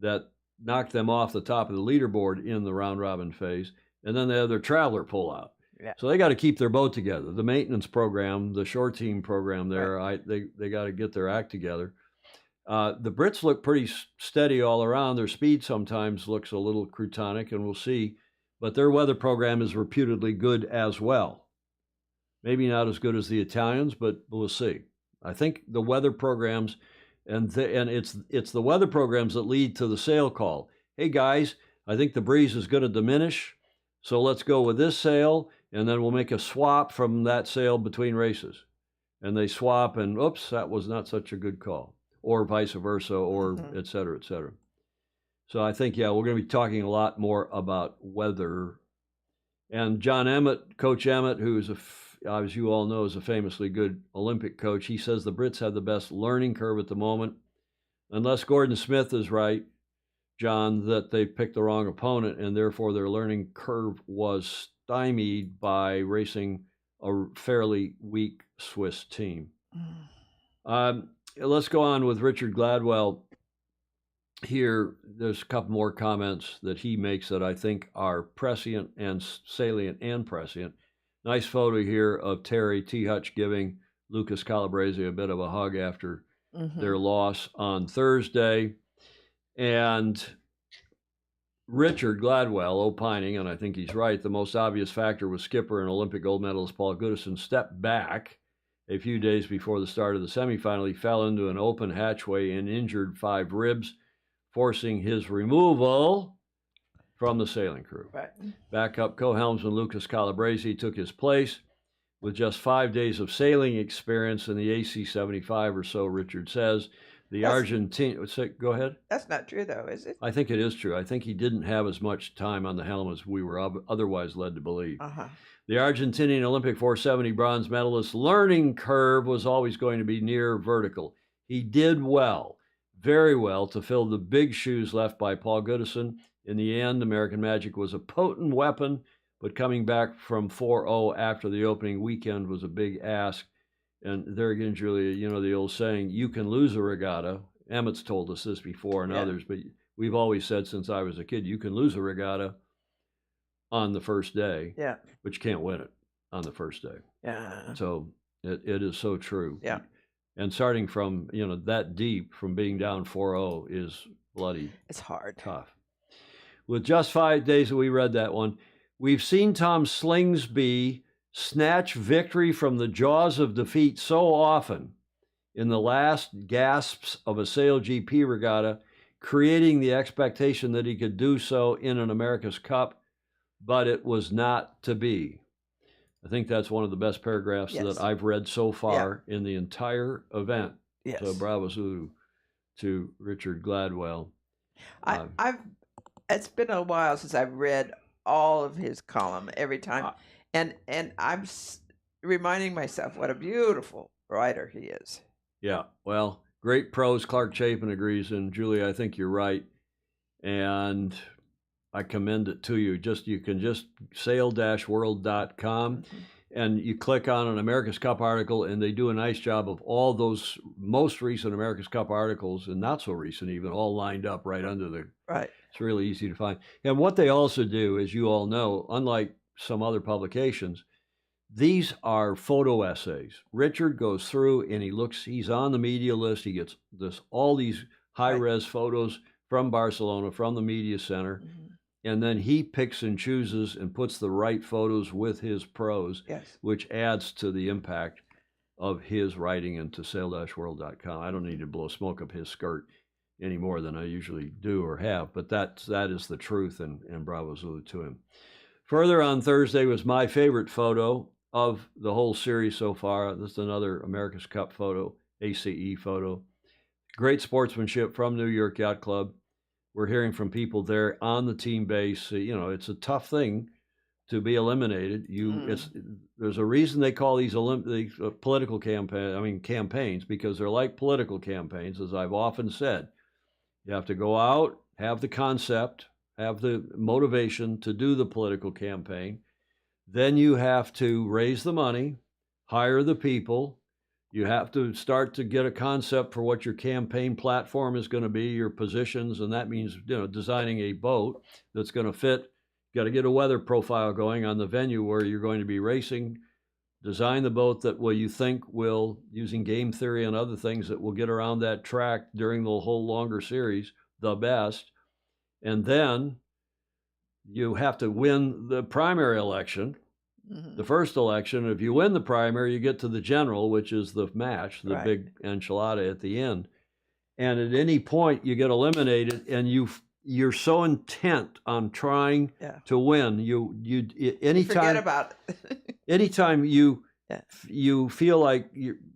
that knocked them off the top of the leaderboard in the round-robin phase. And then they had their Traveler pull out. Yeah. So they got to keep their boat together. The maintenance program, the shore team program there, they got to get their act together. The Brits look pretty steady all around. Their speed sometimes looks a little croutonic, and we'll see. But their weather program is reputedly good as well. Maybe not as good as the Italians, but we'll see. I think the weather programs, and it's the weather programs that lead to the sail call. Hey guys, I think the breeze is going to diminish, so let's go with this sail, and then we'll make a swap from that sail between races. and they swap, and oops, that was not such a good call, or vice versa, or et cetera, et cetera. So I think, yeah, we're going to be talking a lot more about weather. And John Emmett, Coach Emmett, who is, as you all know, is a famously good Olympic coach, he says the Brits have the best learning curve at the moment. Unless Gordon Smith is right, John, that they picked the wrong opponent, and therefore their learning curve was stymied by racing a fairly weak Swiss team. Let's go on with Richard Gladwell. Here, there's a couple more comments that he makes that I think are prescient and salient and prescient. Nice photo here of Terry T. Hutch giving Lucas Calabrese a bit of a hug after their loss on Thursday. And Richard Gladwell opining, and I think he's right, the most obvious factor was skipper and Olympic gold medalist Paul Goodison stepped back a few days before the start of the semifinal. He fell into an open hatchway and injured 5 ribs, forcing his removal from the sailing crew. Right. Backup co-helmsman Lucas Calabrese took his place with just 5 days of sailing experience in the AC 75 or so, Richard says. The Argentine, go ahead. That's not true, though, is it? I think it is true. I think he didn't have as much time on the helm as we were otherwise led to believe. The Argentinian Olympic 470 bronze medalist's learning curve was always going to be near vertical. He did well, very well, to fill the big shoes left by Paul Goodison. In the end, American Magic was a potent weapon, but coming back from 4-0 after the opening weekend was a big ask. And there again, Julia, you know the old saying, you can lose a regatta. Emmett's told us this before and others, but we've always said since I was a kid, you can lose a regatta on the first day, but you can't win it on the first day. Yeah. So it is so true. Yeah. And starting from, that deep, from being down 4-0 is bloody. It's hard. Tough. With just 5 days, we read that one. We've seen Tom Slingsby snatch victory from the jaws of defeat so often in the last gasps of a Sail GP regatta, creating the expectation that he could do so in an America's Cup, but it was not to be. I think that's one of the best paragraphs that I've read so far in the entire event. Yes. So bravo to Richard Gladwell. It's been a while since I've read all of his column every time. And I'm reminding myself what a beautiful writer he is. Yeah, well, great prose. Clark Chapin agrees, and Julie, I think you're right, and I commend it to you. You can just sail-world.com, and you click on an America's Cup article, and they do a nice job of all those most recent America's Cup articles, and not so recent even, all lined up right under the. Right. It's really easy to find. And what they also do, as you all know, unlike some other publications, these are photo essays. Richard goes through and he's on the media list. He gets all these high-res photos from Barcelona, from the media center, and then he picks and chooses and puts the right photos with his prose, which adds to the impact of his writing into sail-world.com. I don't need to blow smoke up his skirt any more than I usually do or have, but that is the truth, and bravo Zulu to him. Further on Thursday was my favorite photo of the whole series so far. This is another America's Cup photo, ACE photo. Great sportsmanship from New York Yacht Club. We're hearing from people there on the team base. It's a tough thing to be eliminated. There's a reason they call these political campaigns, because they're like political campaigns, as I've often said. You have to go out, have the concept, have the motivation to do the political campaign. Then you have to raise the money, hire the people. You have to start to get a concept for what your campaign platform is going to be, your positions, and that means designing a boat that's going to fit. You got to get a weather profile going on the venue where you're going to be racing. Design the boat that you think will, using game theory and other things, that will get around that track during the whole longer series the best. And then you have to win the primary election, the first election. If you win the primary, you get to the general, which is the match, the big enchilada at the end. And at any point you get eliminated, and you're so intent on trying to win. You anytime forget about it. anytime you feel like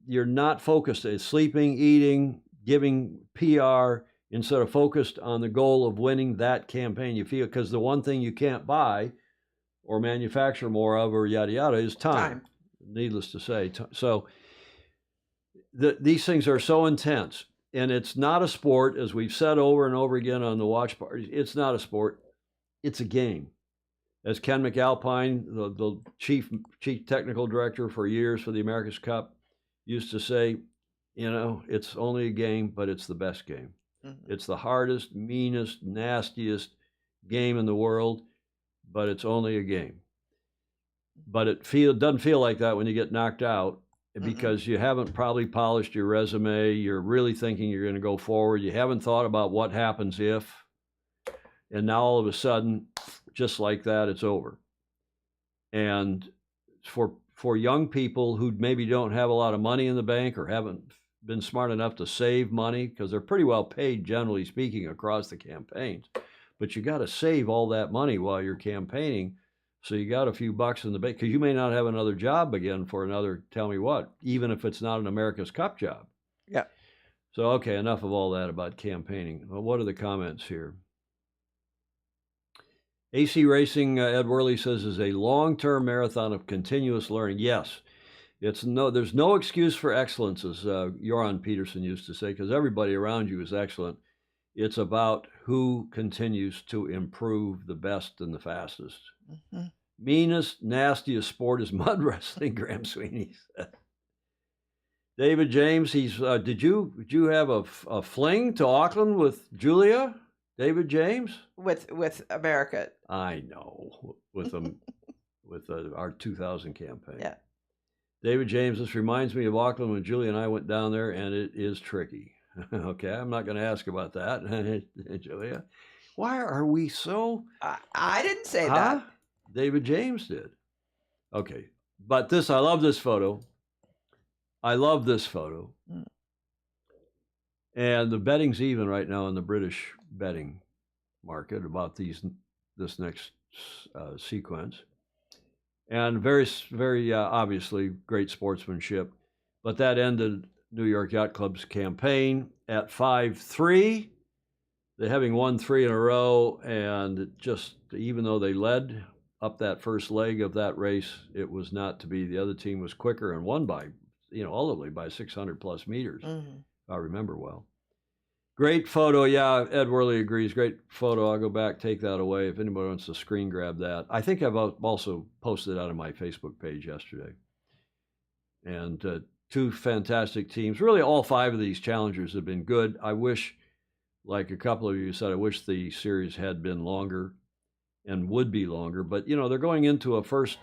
you're not focused. It's sleeping, eating, giving PR instead of focused on the goal of winning that campaign. You feel, because the one thing you can't buy or manufacture more of or yada yada is time. Needless to say. So these things are so intense, and it's not a sport, as we've said over and over again on the watch parties. It's not a sport, it's a game. As Ken McAlpine, the chief technical director for years for the America's Cup, used to say, you know, it's only a game, but it's the best game. Mm-hmm. It's the hardest, meanest, nastiest game in the world, but it's only a game. But it doesn't feel like that when you get knocked out, because you haven't probably polished your resume. You're really thinking you're going to go forward. You haven't thought about what happens if. And now all of a sudden, just like that, it's over. And for young people who maybe don't have a lot of money in the bank or haven't been smart enough to save money, because they're pretty well paid, generally speaking, across the campaigns. But you got to save all that money while you're campaigning. So you got a few bucks in the bank, because you may not have another job again for another, tell me what, even if it's not an America's Cup job. Yeah. So, okay, enough of all that about campaigning. Well, what are the comments here? AC Racing, Ed Worley says, is a long-term marathon of continuous learning. Yes, there's no excuse for excellence, as Joran Peterson used to say, because everybody around you is excellent. It's about who continues to improve the best and the fastest. Mm-hmm. Meanest, nastiest sport is mud wrestling, Graham Sweeney said. David James, did you have a fling to Auckland with Julia? David James? With America. I know. With them with our 2000 campaign. Yeah. David James, this reminds me of Auckland when Julia and I went down there, and it is tricky. Okay, I'm not going to ask about that, Julia. Why are we so... I didn't say that. David James did. Okay, but I love this photo. I love this photo. Mm. And the betting's even right now in the British betting market about this next sequence. And very, very obviously great sportsmanship. But that ended New York Yacht Club's campaign at 5-3. They having won 3 in a row, and just even though they led up that first leg of that race, it was not to be. The other team was quicker and won by, ultimately by 600 plus meters. Mm-hmm. If I remember well. Great photo. Yeah, Ed Worley agrees. Great photo. I'll go back, take that away. If anybody wants to screen grab that. I think I've also posted it out on my Facebook page yesterday. And 2 fantastic teams. Really, all 5 of these challengers have been good. I wish, like a couple of you said, I wish the series had been longer and would be longer. But, they're going into a first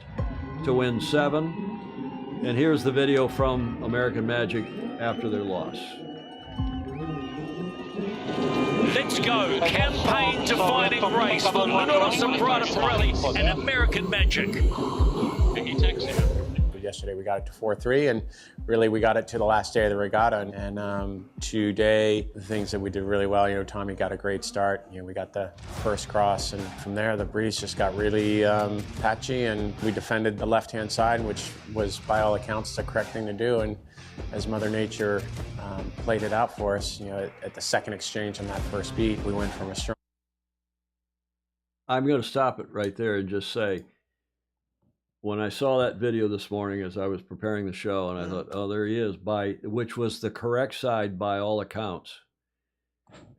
to win 7. And here's the video from American Magic after their loss. Let's go. Campaign-defining race for Manolos and Prada Pirelli and American Magic. Yesterday we got it to 4-3, and really we got it to the last day of the regatta. And today, the things that we did really well, Tommy got a great start. We got the first cross, and from there the breeze just got really patchy, and we defended the left-hand side, which was by all accounts the correct thing to do. And as Mother Nature played it out for us, at the second exchange on that first beat, we went from a strong... I'm going to stop it right there and just say, when I saw that video this morning as I was preparing the show, and I thought, oh, there he is, which was the correct side by all accounts.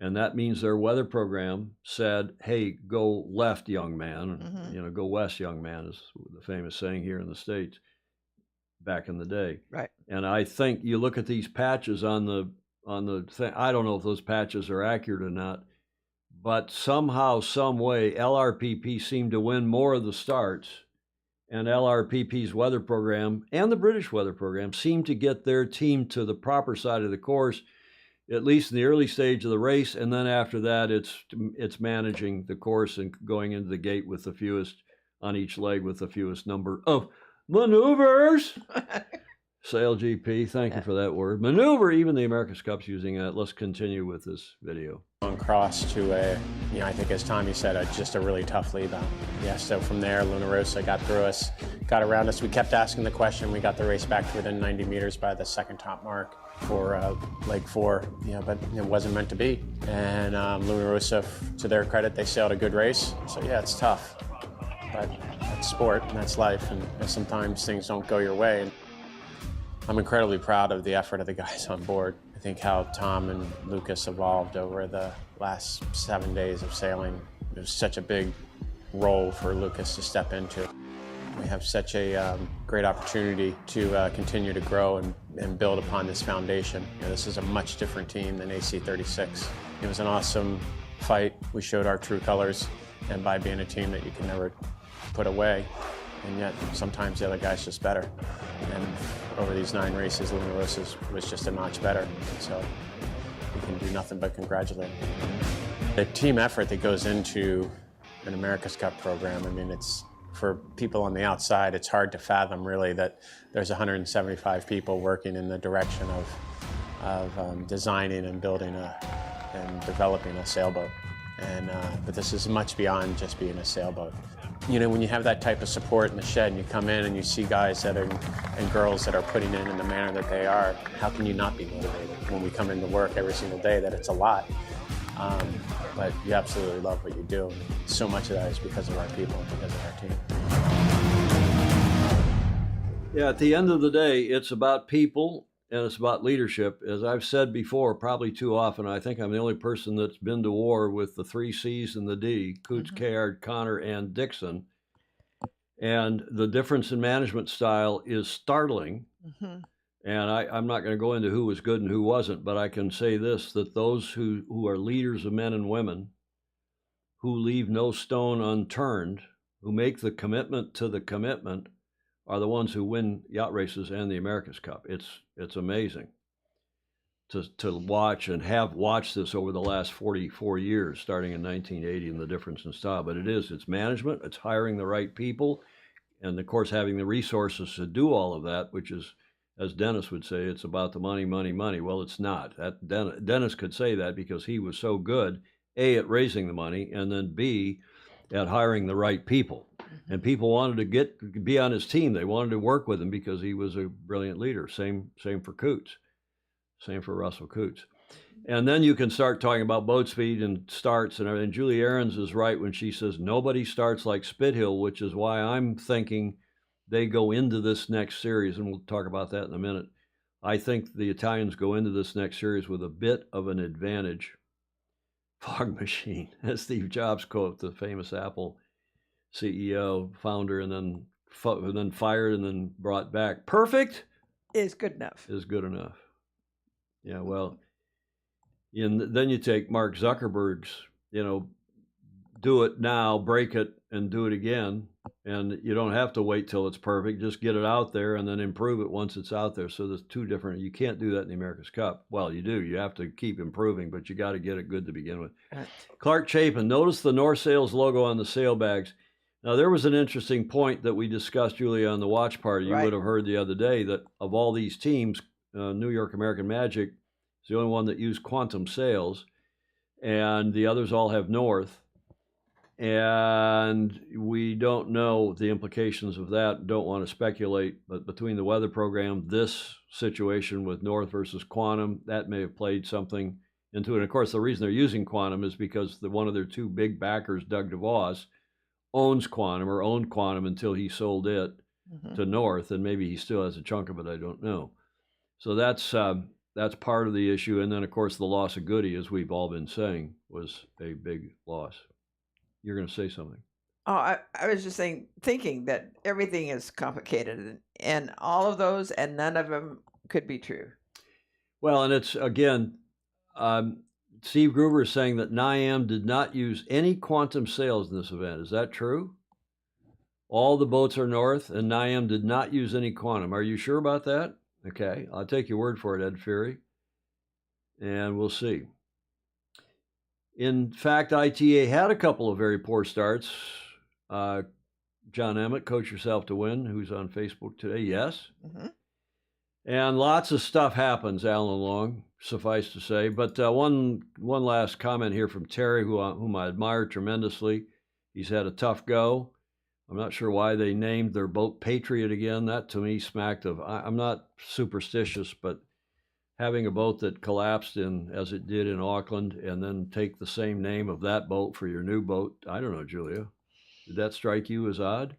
And that means their weather program said, hey, go left, young man. Mm-hmm. Go west, young man, is the famous saying here in the States back in the day. Right. And I think you look at these patches on the thing. I don't know if those patches are accurate or not, but somehow, some way, LRPP seemed to win more of the starts. And LRPP's weather program and the British weather program seem to get their team to the proper side of the course, at least in the early stage of the race. And then after that, it's managing the course and going into the gate with the fewest on each leg with the fewest number of maneuvers. Sail GP, thank you for that word. Maneuver, even the America's Cup's using that. Let's continue with this video. On cross to a, I think as Tommy said, just a really tough lead on. Yeah, so from there, Luna Rosa got through us, got around us. We kept asking the question. We got the race back to within 90 meters by the second top mark for leg 4, but it wasn't meant to be. And Luna Rosa, to their credit, they sailed a good race. So yeah, it's tough, but that's sport and that's life, and sometimes things don't go your way. I'm incredibly proud of the effort of the guys on board. I think how Tom and Lucas evolved over the last 7 days of sailing. It was such a big role for Lucas to step into. We have such a great opportunity to continue to grow and build upon this foundation. This is a much different team than AC36. It was an awesome fight. We showed our true colors, and by being a team that you can never put away, and yet sometimes the other guy's just better. And over these 9 races, Luna Rosa was just a notch better. And so we can do nothing but congratulate him. The team effort that goes into an America's Cup program, I mean, it's, for people on the outside, it's hard to fathom really that there's 175 people working in the direction of designing and building and developing a sailboat. And but this is much beyond just being a sailboat. When you have that type of support in the shed and you come in and you see guys that are, and girls that are putting in the manner that they are, how can you not be motivated when we come into work every single day? That it's a lot, but you absolutely love what you do. And so much of that is because of our people and because of our team. Yeah, at the end of the day, it's about people and it's about leadership. As I've said before, probably too often, I think I'm the only person that's been to war with the 3 C's and the D, Coots, Caird, Connor, and Dixon. And the difference in management style is startling. And I'm not going to go into who was good and who wasn't, but I can say this, that those who are leaders of men and women, who leave no stone unturned, who make the commitment to the commitment, are the ones who win yacht races and the America's Cup. It's amazing to watch and have watched this over the last 44 years, starting in 1980, and the difference in style. But it's management, it's hiring the right people, and of course having the resources to do all of that, which is, as Dennis would say, it's about the money, money, money. Well, it's not. Dennis could say that because he was so good, A, at raising the money, and then B, at hiring the right people. And people wanted to be on his team. They wanted to work with him because he was a brilliant leader. Same for Coots. Same for Russell Coots. And then you can start talking about boat speed and starts and everything. Julie Aarons is right when she says nobody starts like Spithill, which is why I'm thinking they go into this next series, and we'll talk about that in a minute. I think the Italians go into this next series with a bit of an advantage. Fog machine, as Steve Jobs quote, the famous Apple CEO, founder, and then fired and then brought back. Perfect is good enough. Is good enough. Yeah, well, and then you take Mark Zuckerberg's, do it now, break it, and do it again. And you don't have to wait till it's perfect. Just get it out there and then improve it once it's out there. So there's 2 different, you can't do that in the America's Cup. Well, you do. You have to keep improving, but you got to get it good to begin with. Clark Chapin, notice the North Sails logo on the sailbags. Now, there was an interesting point that we discussed, Julia, on the watch party. You would have heard the other day that of all these teams, New York American Magic is the only one that used quantum sails, and the others all have North. And we don't know the implications of that, don't want to speculate, but between the weather program, this situation with North versus Quantum, that may have played something into it. And of course, the reason they're using Quantum is because one of their 2 big backers, Doug DeVos, owns Quantum or owned Quantum until he sold it to North, and maybe he still has a chunk of it, I don't know. So that's part of the issue. And then, of course, the loss of Goody, as we've all been saying, was a big loss. You're going to say something. Oh, I was just thinking that everything is complicated, and all of those, and none of them could be true. Well, and it's, again, Steve Gruber is saying that NIAM did not use any quantum sails in this event. Is that true? All the boats are North, and NIAM did not use any quantum. Are you sure about that? Okay, I'll take your word for it, Ed Fury, and we'll see. In fact, ITA had a couple of very poor starts. John Emmett, Coach Yourself to Win, who's on Facebook today, yes. And lots of stuff happens, Alan Long, suffice to say. But one last comment here from Terry, whom I admire tremendously. He's had a tough go. I'm not sure why they named their boat Patriot again. That to me smacked of, I'm not superstitious, but having a boat that collapsed as it did in Auckland, and then take the same name of that boat for your new boat. I don't know, Julia. Did that strike you as odd?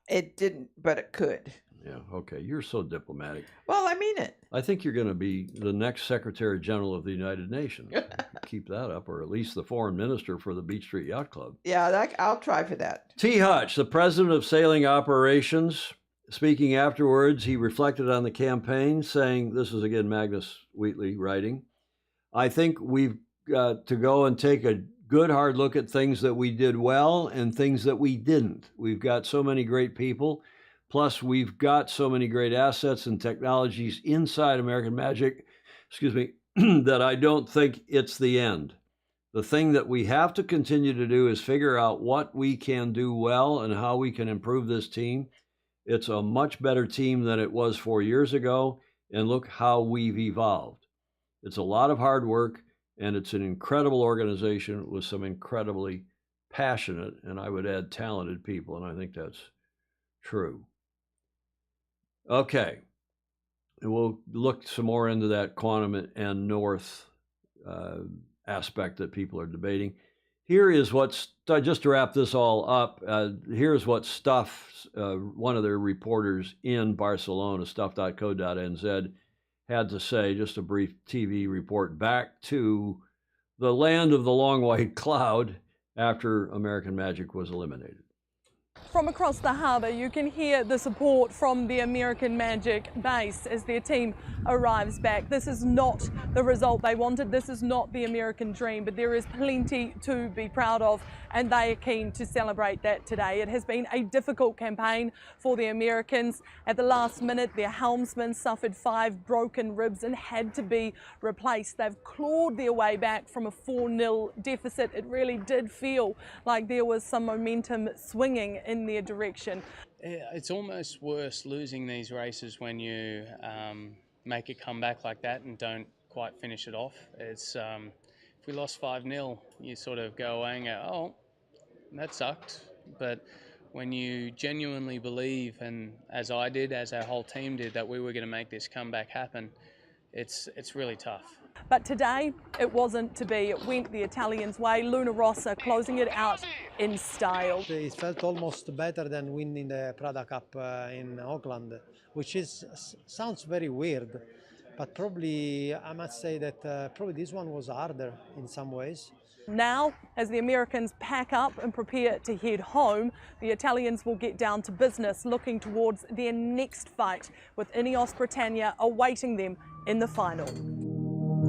It didn't, but it could. Yeah, okay. You're so diplomatic. Well, I mean it. I think you're going to be the next Secretary General of the United Nations. Keep that up, or at least the Foreign Minister for the Beach Street Yacht Club. Yeah, I'll try for that. T. Hutch, the President of Sailing Operations, speaking afterwards, he reflected on the campaign, saying, this is again Magnus Wheatley writing, I think we've got to go and take a good hard look at things that we did well and things that we didn't. We've got so many great people. Plus, we've got so many great assets and technologies inside American Magic, that I don't think it's the end. The thing that we have to continue to do is figure out what we can do well and how we can improve this team. It's a much better team than it was 4 years ago, and look how we've evolved. It's a lot of hard work, and it's an incredible organization with some incredibly passionate, and I would add talented people, and I think that's true. Okay, and we'll look some more into that quantum and north aspect that people are debating. Here is what's, just to wrap this all up, here's what Stuff, one of their reporters in Barcelona, stuff.co.nz, had to say, just a brief TV report back to the land of the long white cloud after American Magic was eliminated. From across the harbour, you can hear the support from the American Magic base as their team arrives back. This is not the result they wanted. This is not the American dream, but there is plenty to be proud of, and they are keen to celebrate that today. It has been a difficult campaign for the Americans. At the last minute, their helmsman suffered 5 broken ribs and had to be replaced. They've clawed their way back from a 4-0 deficit. It really did feel like there was some momentum swinging in their direction. It's almost worse losing these races when you make a comeback like that and don't quite finish it off. It's if we lost 5-0, you sort of go away and go, oh, that sucked. But when you genuinely believe, and as I did, as our whole team did, that we were going to make this comeback happen, it's really tough. But today, it wasn't to be. It went the Italians' way. Luna Rossa closing it out in style. It felt almost better than winning the Prada Cup in Auckland, which sounds very weird, but probably I must say that probably this one was harder in some ways. Now, as the Americans pack up and prepare to head home, the Italians will get down to business, looking towards their next fight, with Ineos Britannia awaiting them in the final.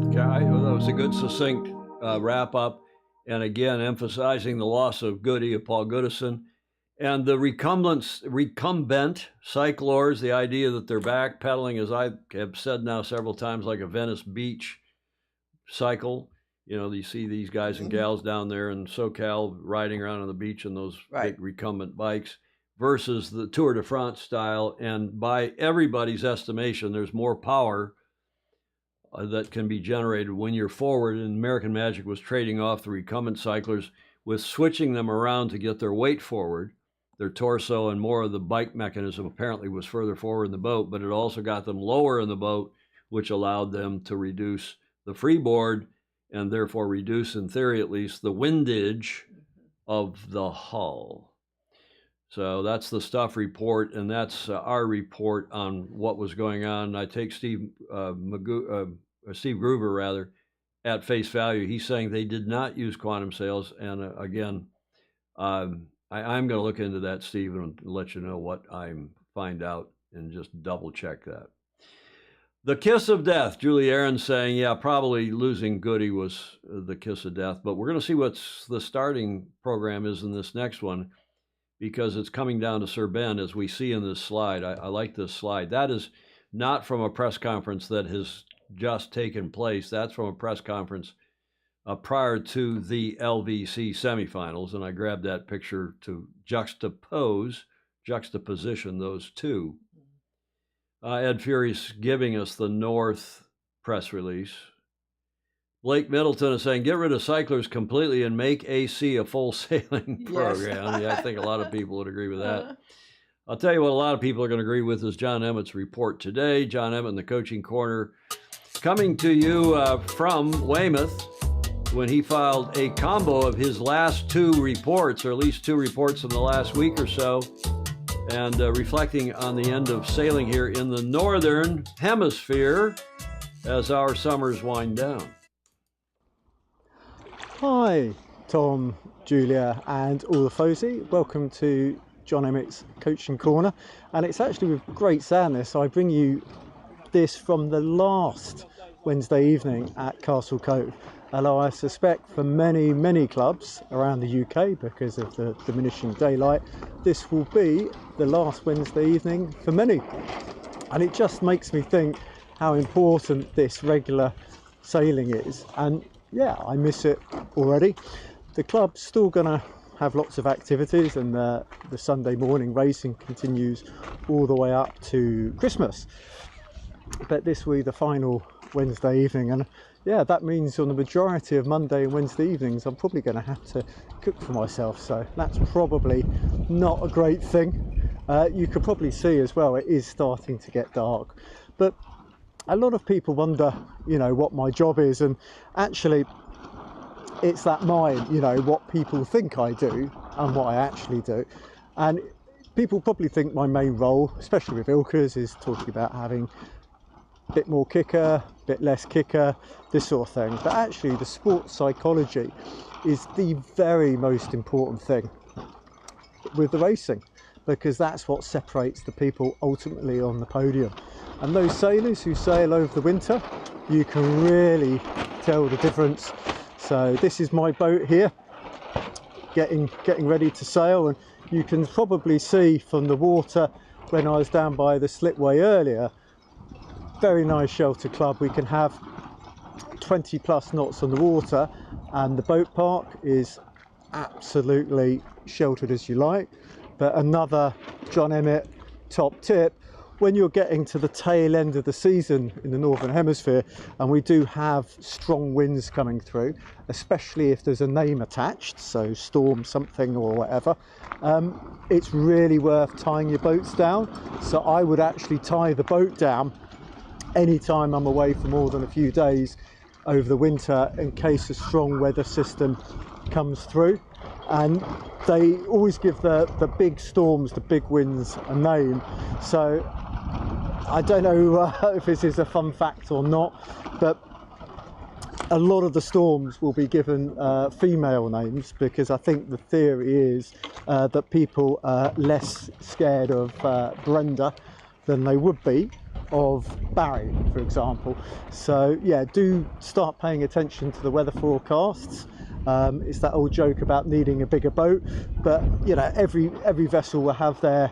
Okay, that was a good succinct wrap up, and again emphasizing the loss of Paul Goodison, and the recumbent cyclors, the idea that they're back pedaling, as I have said now several times, like a Venice Beach cycle. You know, you see these guys and gals down there in SoCal riding around on the beach in those big recumbent bikes versus the Tour de France style, and by everybody's estimation, there's more power that can be generated when you're forward, and American Magic was trading off the recumbent cyclers with switching them around to get their weight forward. Their torso and more of the bike mechanism apparently was further forward in the boat, but it also got them lower in the boat, which allowed them to reduce the freeboard and therefore reduce, in theory at least, the windage of the hull. So that's the Stuff report, and that's our report on what was going on. I take Steve Groover at face value. He's saying they did not use quantum sails, and again, I'm going to look into that, Steve, and let you know what I find out, and just double check that. The kiss of death, Julie Aaron saying, yeah, probably losing Goody was the kiss of death, but we're going to see what the starting program is in this next one, because it's coming down to Sir Ben, as we see in this slide. I like this slide. That is not from a press conference that has just taken place. That's from a press conference prior to the LVC semifinals, and I grabbed that picture to juxtaposition those two. Ed Fury's giving us the North press release. Blake Middleton is saying, get rid of cyclers completely and make AC a full sailing program. Yeah, I think a lot of people would agree with that. I'll tell you what a lot of people are going to agree with is John Emmett's report today. John Emmett in the Coaching Corner, coming to you from Weymouth, when he filed a combo of his last 2 reports, or at least 2 reports in the last week or so, and reflecting on the end of sailing here in the Northern Hemisphere as our summers wind down. Hi, Tom, Julia, and all the Fozy. Welcome to John Emmett's Coaching Corner. And it's actually with great sadness I bring you this from the last Wednesday evening at Castle Cove. Although I suspect for many, many clubs around the UK, because of the diminishing daylight, this will be the last Wednesday evening for many. And it just makes me think how important this regular sailing is. And yeah, I miss it already. The club's still going to have lots of activities, and the Sunday morning racing continues all the way up to Christmas. But this will be the final Wednesday evening, and yeah, that means on the majority of Monday and Wednesday evenings I'm probably going to have to cook for myself, so that's probably not a great thing. You could probably see as well, it is starting to get dark, but a lot of people wonder, you know, what my job is, and actually it's that mind, you know, what people think I do and what I actually do. And people probably think my main role, especially with Ilkers, is talking about having a bit more kicker, a bit less kicker, this sort of thing. But actually the sports psychology is the very most important thing with the racing, because that's what separates the people ultimately on the podium. And those sailors who sail over the winter, you can really tell the difference. So this is my boat here, getting ready to sail, and you can probably see from the water when I was down by the slipway earlier, very nice shelter club. We can have 20 plus knots on the water, and the boat park is absolutely sheltered as you like. But another John Emmett top tip, when you're getting to the tail end of the season in the Northern Hemisphere, and we do have strong winds coming through, especially if there's a name attached, so storm something or whatever, it's really worth tying your boats down. So I would actually tie the boat down anytime I'm away for more than a few days over the winter, in case a strong weather system comes through. And they always give the big storms, the big winds, a name. So I don't know if this is a fun fact or not, but a lot of the storms will be given female names, because I think the theory is that people are less scared of Brenda than they would be of Barry, for example. So yeah, do start paying attention to the weather forecasts. It's that old joke about needing a bigger boat, but you know, every vessel will have their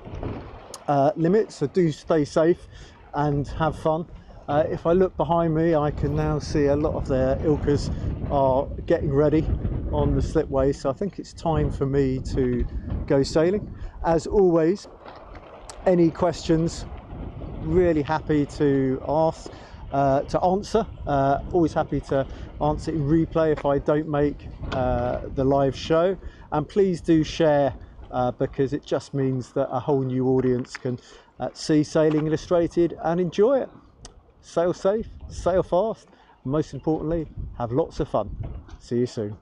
limits, so do stay safe and have fun. If I look behind me, I can now see a lot of their Ilkers are getting ready on the slipway, so I think it's time for me to go sailing. As always, any questions, really happy to answer. Always happy to answer in replay if I don't make the live show, and please do share, because it just means that a whole new audience can see Sailing Illustrated and enjoy it. Sail safe, sail fast, and most importantly, have lots of fun. See you soon.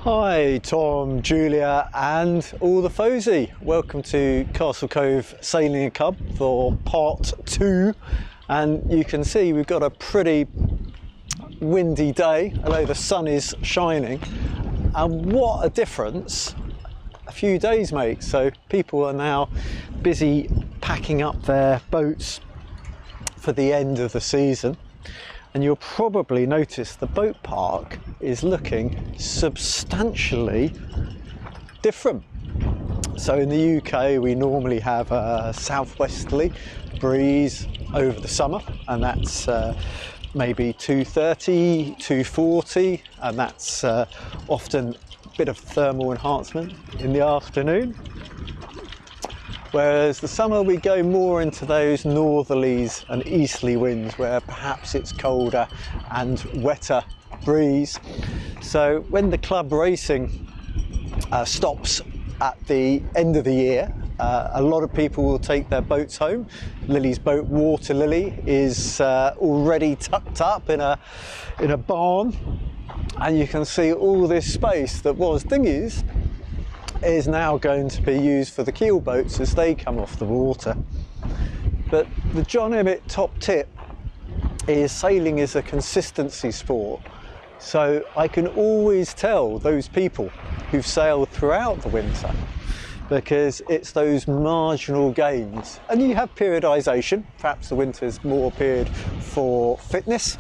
Hi, Tom, Julia, and all the Fozy. Welcome to Castle Cove Sailing Club for part 2. And you can see we've got a pretty windy day, although the sun is shining. And what a difference a few days makes. So people are now busy packing up their boats for the end of the season. And you'll probably notice the boat park is looking substantially different. So in the UK, we normally have a southwesterly breeze over the summer, and that's maybe 230, 240, and that's often a bit of thermal enhancement in the afternoon. Whereas the summer we go more into those northerlies and easterly winds where perhaps it's colder and wetter breeze. So when the club racing stops at the end of the year, a lot of people will take their boats home. Lily's boat, Water Lily, is already tucked up in a barn, and you can see all this space that was dinghies is now going to be used for the keel boats as they come off the water. But the John Emmett top tip is sailing is a consistency sport. So I can always tell those people who've sailed throughout the winter, because it's those marginal gains. And you have periodisation, perhaps the winter's more period for fitness,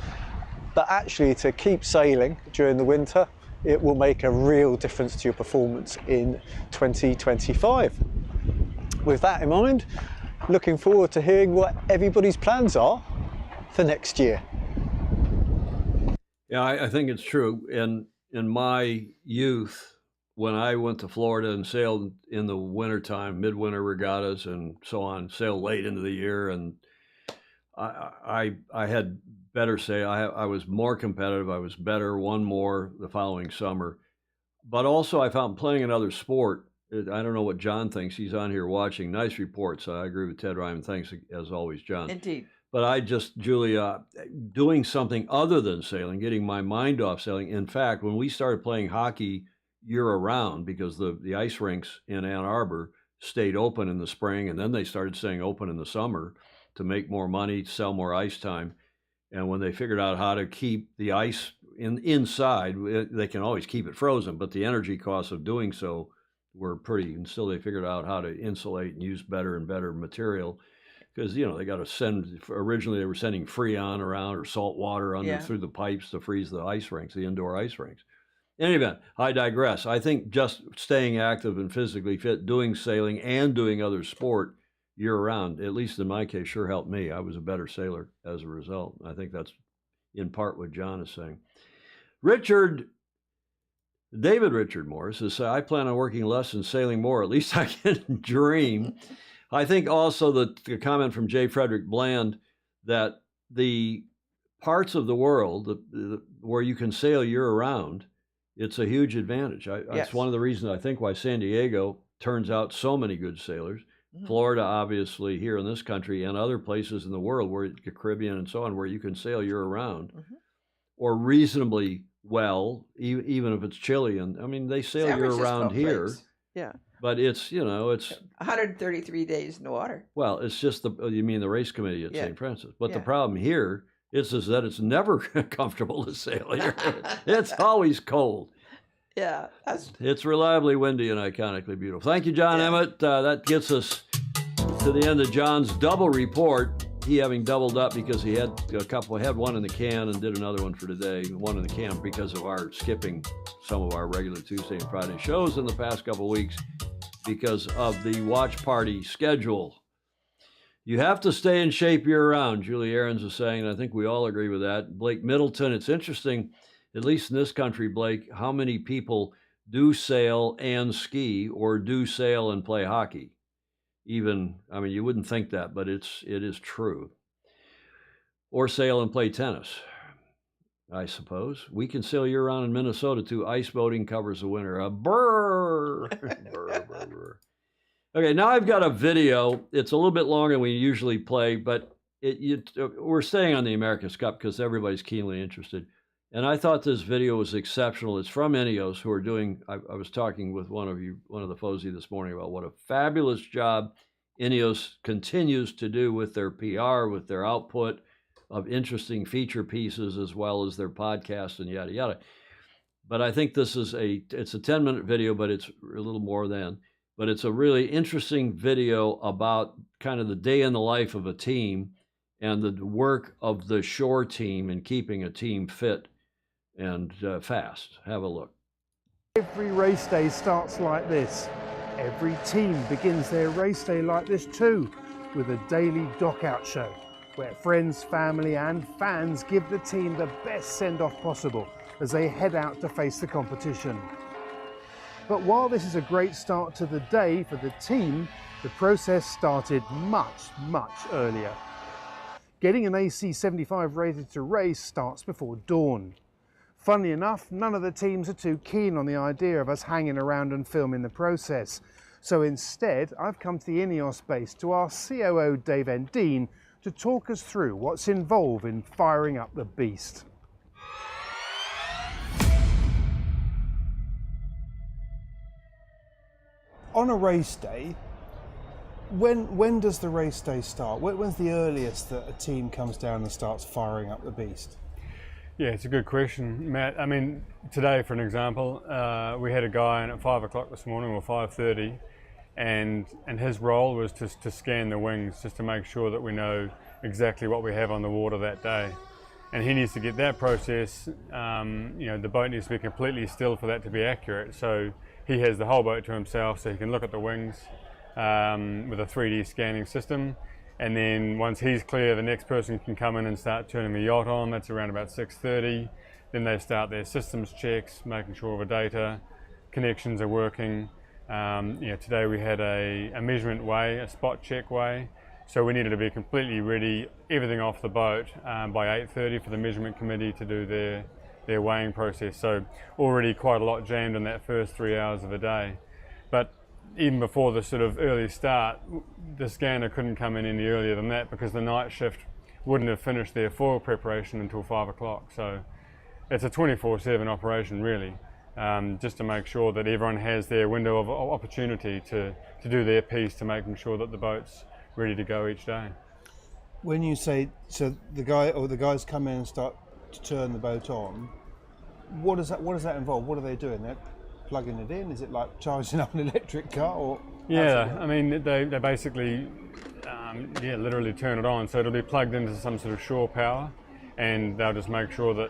but actually to keep sailing during the winter, it will make a real difference to your performance in 2025. With that in mind, looking forward to hearing what everybody's plans are for next year. Yeah, I think it's true. In my youth, when I went to Florida and sailed in the wintertime, midwinter regattas and so on, sailed late into the year, and I had better say I was more competitive. I was better, won more the following summer. But also I found playing another sport. I don't know what John thinks. He's on here watching. Nice reports. I agree with Ted Ryman. Thanks as always, John. Indeed. But I just, Julia, doing something other than sailing, getting my mind off sailing. In fact, when we started playing hockey year-round, because the ice rinks in Ann Arbor stayed open in the spring, and then they started staying open in the summer to make more money, sell more ice time. And when they figured out how to keep the ice inside, they can always keep it frozen, but the energy costs of doing so were pretty, and still they figured out how to insulate and use better and better material. Because, you know, they got to send, originally they were sending Freon around or salt water through the pipes to freeze the ice rinks, the indoor ice rinks. In any event, I digress. I think just staying active and physically fit, doing sailing and doing other sport year round, at least in my case, sure helped me. I was a better sailor as a result. I think that's in part what John is saying. David Richard Morris says, I plan on working less and sailing more. At least I can dream. I think also the comment from J. Frederick Bland that the parts of the world where you can sail year-round, it's a huge advantage. That's one of the reasons I think why San Diego turns out so many good sailors. Mm-hmm. Florida, obviously, here in this country, and other places in the world, where the Caribbean and so on, where you can sail year-round, mm-hmm. or reasonably well, even if it's chilly. And I mean, they sail year-round here. Yeah. But it's, you know, it's 133 days in the water. Well, it's just you mean the race committee at St. Francis. But the problem here is that it's never comfortable to sail here. It's always cold. Yeah. It's reliably windy and iconically beautiful. Thank you, John Emmett. That gets us to the end of John's double report. He having doubled up because he had one in the can and did another one for today. One in the can because of our skipping some of our regular Tuesday and Friday shows in the past couple of weeks because of the watch party schedule. You have to stay in shape year-round, Julie Ahrens is saying, and I think we all agree with that. Blake Middleton, it's interesting, at least in this country, Blake, how many people do sail and ski or do sail and play hockey. Even, I mean, you wouldn't think that, but it is true. Or sail and play tennis, I suppose. We can sail year-round in Minnesota, too. Ice boating covers the winter. Brr. Brr, brr, brr. Okay, now I've got a video. It's a little bit longer than we usually play, but we're staying on the America's Cup because everybody's keenly interested. And I thought this video was exceptional. It's from Ineos, who are doing, I was talking with one of the Fozy this morning about what a fabulous job Ineos continues to do with their PR, with their output of interesting feature pieces, as well as their podcast and yada, yada. But I think this is it's a 10-minute video, but it's a little more than. But it's a really interesting video about kind of the day in the life of a team and the work of the shore team in keeping a team fit and fast. Have a look. Every race day starts like this. Every team begins their race day like this too, with a daily dock-out show, where friends, family and fans give the team the best send-off possible as they head out to face the competition. But while this is a great start to the day for the team, the process started much, much earlier. Getting an AC 75 rated to race starts before dawn. Funnily enough, none of the teams are too keen on the idea of us hanging around and filming the process. So instead, I've come to the INEOS base to ask COO Dave Endine to talk us through what's involved in firing up the beast. On a race day, when does the race day start? When's the earliest that a team comes down and starts firing up the beast? Yeah, it's a good question, Matt. I mean, today, for an example, we had a guy in at 5 o'clock this morning, or 5:30, and his role was to scan the wings, just to make sure that we know exactly what we have on the water that day. And he needs to get that process, the boat needs to be completely still for that to be accurate. So he has the whole boat to himself, so he can look at the wings with a 3D scanning system. And then once he's clear, the next person can come in and start turning the yacht on. That's around about 6:30. Then they start their systems checks, making sure all the data connections are working. Today we had a measurement weigh, a spot check weigh. So we needed to be completely ready, everything off the boat by 8:30 for the measurement committee to do their weighing process. So already quite a lot jammed in that first 3 hours of the day. But even before the sort of early start, the scanner couldn't come in any earlier than that because the night shift wouldn't have finished their foil preparation until 5 o'clock. So it's a 24/7 operation really, just to make sure that everyone has their window of opportunity to do their piece to making sure that the boat's ready to go each day. When you say, so the guys come in and start to turn the boat on, what does that involve? What are they doing? They're plugging it in? Is it like charging up an electric car? Or yeah, I mean, they basically, literally turn it on. So it'll be plugged into some sort of shore power, and they'll just make sure that,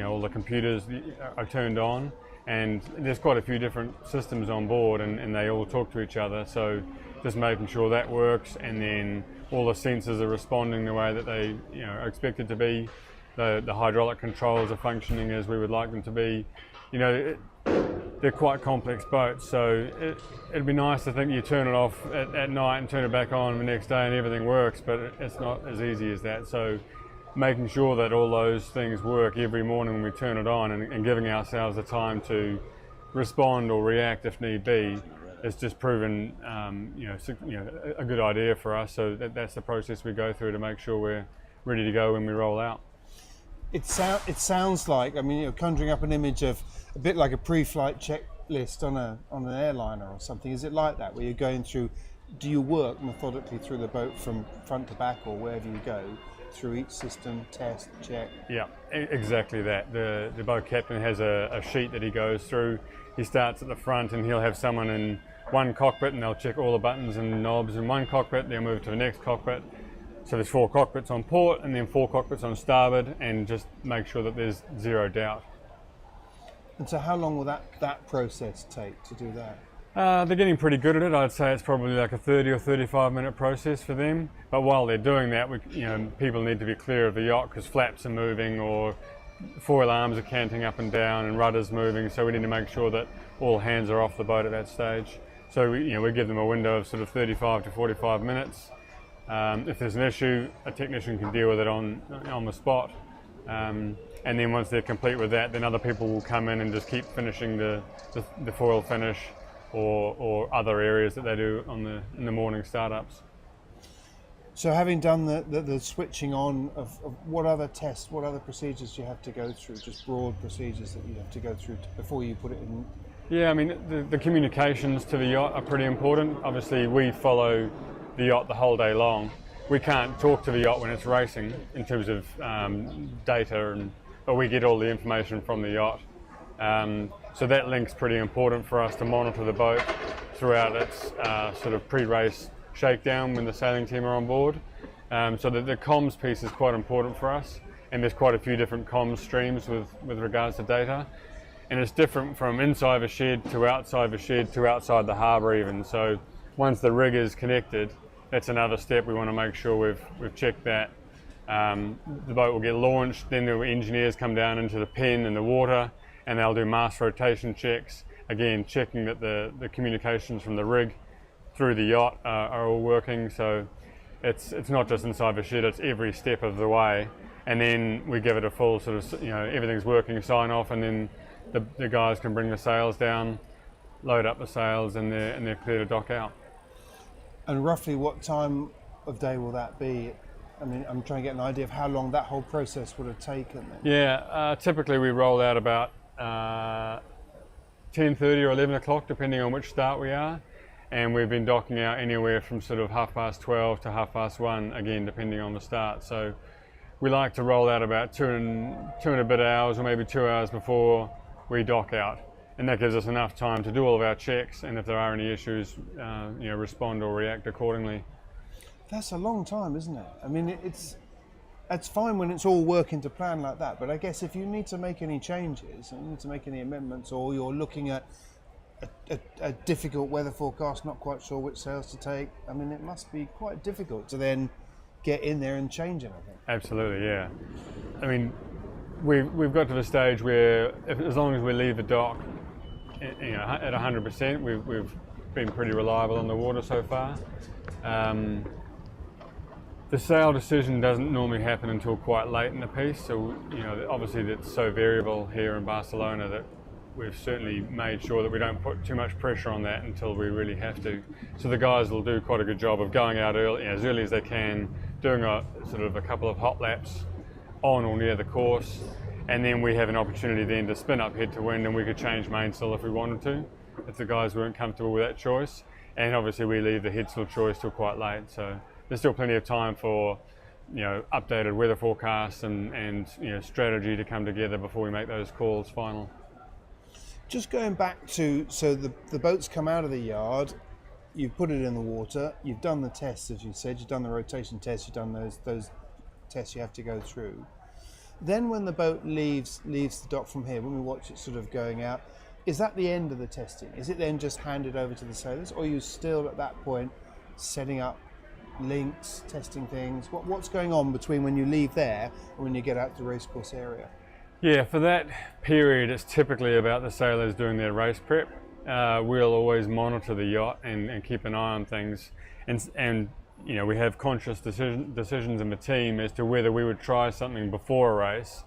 all the computers are turned on. And there's quite a few different systems on board, and they all talk to each other. So just making sure that works, and then all the sensors are responding the way that they are expected to be. The hydraulic controls are functioning as we would like them to be. They're quite complex boats, so it'd be nice to think you turn it off at night and turn it back on the next day and everything works, but it's not as easy as that. So making sure that all those things work every morning when we turn it on, and giving ourselves the time to respond or react if need be, it's just proven a good idea for us. So that's the process we go through to make sure we're ready to go when we roll out. It sounds like, conjuring up an image of a bit like a pre-flight checklist on an airliner or something. Is it like that, where you're going through? Do you work methodically through the boat from front to back, or wherever you go, through each system, test, check? Yeah, exactly that. The boat captain has a sheet that he goes through. He starts at the front, and he'll have someone in one cockpit, and they'll check all the buttons and knobs in one cockpit. They'll move to the next cockpit. So there's 4 cockpits on port, and then 4 cockpits on starboard, and just make sure that there's zero doubt. And so how long will that process take to do that? They're getting pretty good at it. I'd say it's probably like a 30 or 35 minute process for them. But while they're doing that, people need to be clear of the yacht because flaps are moving, or foil arms are canting up and down, and rudders moving. So we need to make sure that all hands are off the boat at that stage. So we give them a window of sort of 35 to 45 minutes. If there's an issue, a technician can deal with it on the spot. And then once they're complete with that, then other people will come in and just keep finishing the foil finish or other areas that they do in the morning startups. So having done the switching on of what other tests, what other procedures do you have to go through, just broad procedures that you have to go through before you put it in? Yeah, I mean, the communications to the yacht are pretty important. Obviously, we follow the yacht the whole day long. We can't talk to the yacht when it's racing in terms of data, but we get all the information from the yacht. So that link's pretty important for us to monitor the boat throughout its sort of pre-race shakedown when the sailing team are on board. So the comms piece is quite important for us, and there's quite a few different comms streams with regards to data. And it's different from inside the shed to outside the shed to outside the harbour even. So once the rig is connected, that's another step. We want to make sure we've checked that. The boat will get launched, then the engineers come down into the pen and the water, and they'll do mast rotation checks. again, checking that the communications from the rig through the yacht are all working. So it's not just inside the shed, it's every step of the way. And then we give it a full sort of, everything's working sign off, and then the guys can bring the sails down, load up the sails, and they're clear to dock out. And roughly what time of day will that be? I mean, I'm trying to get an idea of how long that whole process would have taken then. Yeah, typically we roll out about 10:30 or 11 o'clock, depending on which start we are. And we've been docking out anywhere from sort of 12:30 to 1:30, again, depending on the start. So we like to roll out about two and a bit hours, or maybe 2 hours before we dock out. And that gives us enough time to do all of our checks, and if there are any issues, respond or react accordingly. That's a long time, isn't it? I mean, it's fine when it's all working to plan like that, but I guess if you need to make any changes, and you need to make any amendments, or you're looking at a difficult weather forecast, not quite sure which sails to take, I mean, it must be quite difficult to then get in there and change anything. Absolutely, yeah. I mean, we've got to the stage where as long as we leave the dock at 100%, we've been pretty reliable on the water so far. The sail decision doesn't normally happen until quite late in the piece, so obviously that's so variable here in Barcelona that we've certainly made sure that we don't put too much pressure on that until we really have to. So the guys will do quite a good job of going out as early as they can, doing a couple of hot laps on or near the course, and then we have an opportunity then to spin up head to wind, and we could change mainsail if we wanted to, if the guys weren't comfortable with that choice. And obviously we leave the headsail choice till quite late, so there's still plenty of time for updated weather forecasts and strategy to come together before we make those calls final. Just going back to, so the boat's come out of the yard, you've put it in the water, you've done the tests, as you said, you've done the rotation tests, you've done those tests you have to go through. Then when the boat leaves the dock from here, when we watch it sort of going out, is that the end of the testing? Is it then just handed over to the sailors, or are you still at that point setting up links, testing things? What's going on between when you leave there and when you get out to the racecourse area? Yeah, for that period, it's typically about the sailors doing their race prep. We'll always monitor the yacht and keep an eye on things, and we have conscious decisions in the team as to whether we would try something before a race,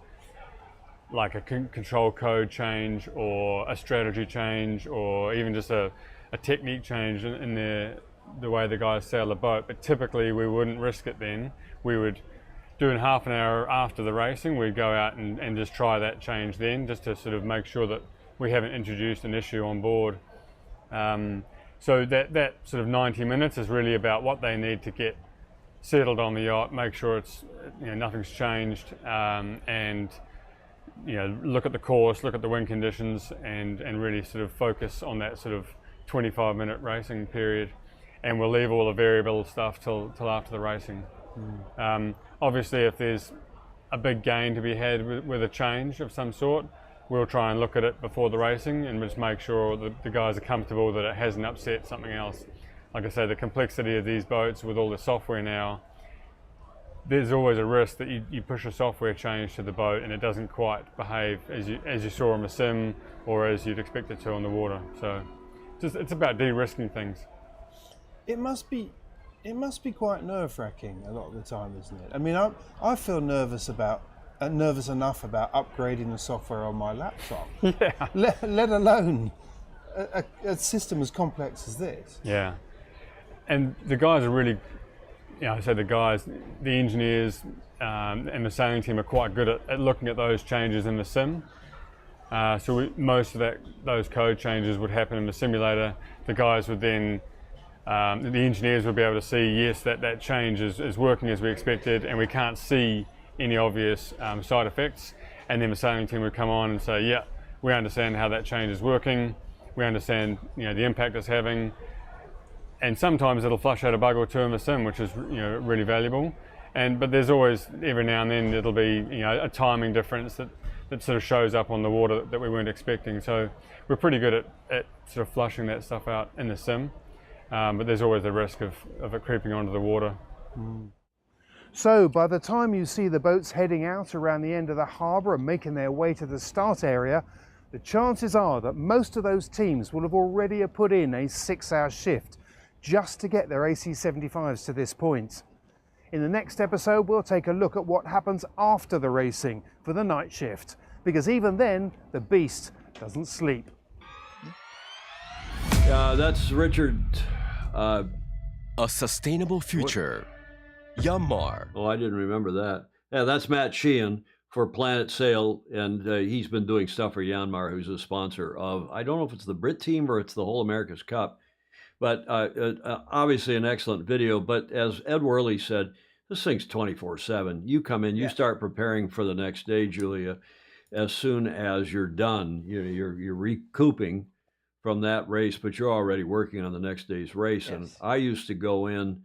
like a control code change or a strategy change, or even just a technique change in the way the guys sail the boat. But typically we wouldn't risk it then. We would do in half an hour after the racing, we'd go out and just try that change then, just to sort of make sure that we haven't introduced an issue on board. So that sort of 90 minutes is really about what they need to get settled on the yacht, make sure it's nothing's changed, and look at the course, look at the wind conditions, and really sort of focus on that sort of 25-minute racing period. And we'll leave all the variable stuff till after the racing. Obviously, if there's a big gain to be had with a change of some sort, we'll try and look at it before the racing and just make sure that the guys are comfortable that it hasn't upset something else. Like I say, the complexity of these boats with all the software now, there's always a risk that you push a software change to the boat and it doesn't quite behave as you saw on the sim or as you'd expect it to on the water. So it's about de-risking things. It must be quite nerve-wracking a lot of the time, isn't it? I mean, I feel nervous enough about upgrading the software on my laptop. Yeah. Let alone a system as complex as this. Yeah. And the guys are really, I say the engineers and the sailing team are quite good at looking at those changes in the sim. So most of those code changes would happen in the simulator. The guys would then, the engineers would be able to see, yes, that change is working as we expected, and we can't see any obvious side effects. And then the sailing team would come on and say, yeah, we understand how that change is working. We understand the impact it's having. And sometimes it'll flush out a bug or two in the sim, which is really valuable. But there's always, every now and then, it'll be a timing difference that sort of shows up on the water that we weren't expecting. So we're pretty good at sort of flushing that stuff out in the sim. But there's always the risk of it creeping onto the water. So by the time you see the boats heading out around the end of the harbour and making their way to the start area, the chances are that most of those teams will have already put in a 6-hour shift just to get their AC75s to this point. In the next episode, we'll take a look at what happens after the racing for the night shift, because even then, the beast doesn't sleep. That's Richard. A sustainable future. Yanmar. Oh, I didn't remember that. Yeah, that's Matt Sheehan for Planet Sail, and he's been doing stuff for Yanmar, who's a sponsor of, I don't know if it's the Brit team or it's the whole America's Cup, but obviously an excellent video. But as Ed Worley said, this thing's 24/7. You come in, you start preparing for the next day, Julia, as soon as you're done. You know, you're recouping from that race, but you're already working on the next day's race. Yes. And I used to go in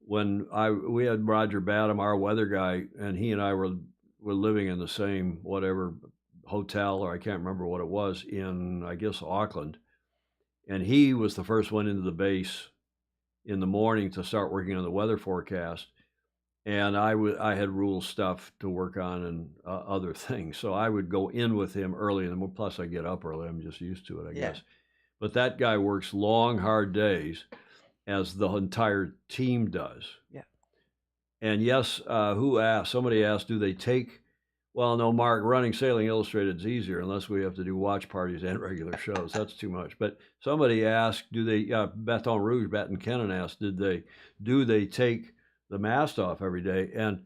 when we had Roger Badham, our weather guy, and he and I were living in the same whatever hotel, or I can't remember what it was, in, I guess, Auckland. And he was the first one into the base in the morning to start working on the weather forecast. And I had rule stuff to work on and other things. So I would go in with him early in the morning. Plus I get up early. I'm just used to it, I guess. But that guy works long, hard days, as the entire team does. Yeah. And yes, who asked? Somebody asked, do they take, well, no, Mark, running Sailing Illustrated is easier unless we have to do watch parties and regular shows. That's too much. But somebody asked, do they, Baton Rouge, Baton Kennan asked, do they take the mast off every day? And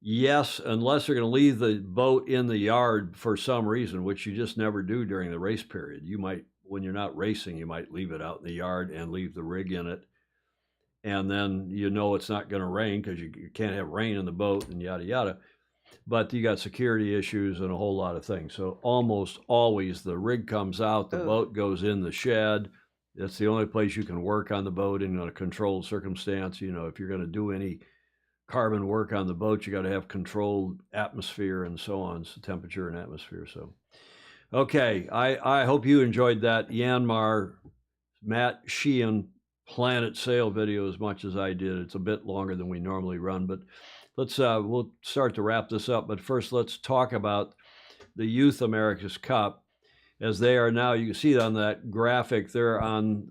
yes, unless they're going to leave the boat in the yard for some reason, which you just never do during the race period. You might, when you're not racing, you might leave it out in the yard and leave the rig in it. And then you know it's not going to rain because you can't have rain in the boat and yada, yada. But you got security issues and a whole lot of things. So almost always the rig comes out, the boat goes in the shed. That's the only place you can work on the boat in a controlled circumstance. You know, if you're going to do any carbon work on the boat, you got to have controlled atmosphere and so on, so temperature and atmosphere. So, okay, I hope you enjoyed that Yanmar Matt Sheehan Planet Sail video as much as I did. It's a bit longer than we normally run, but let's we'll start to wrap this up. But first, let's talk about the Youth America's Cup, as they are now. You can see on that graphic, they're on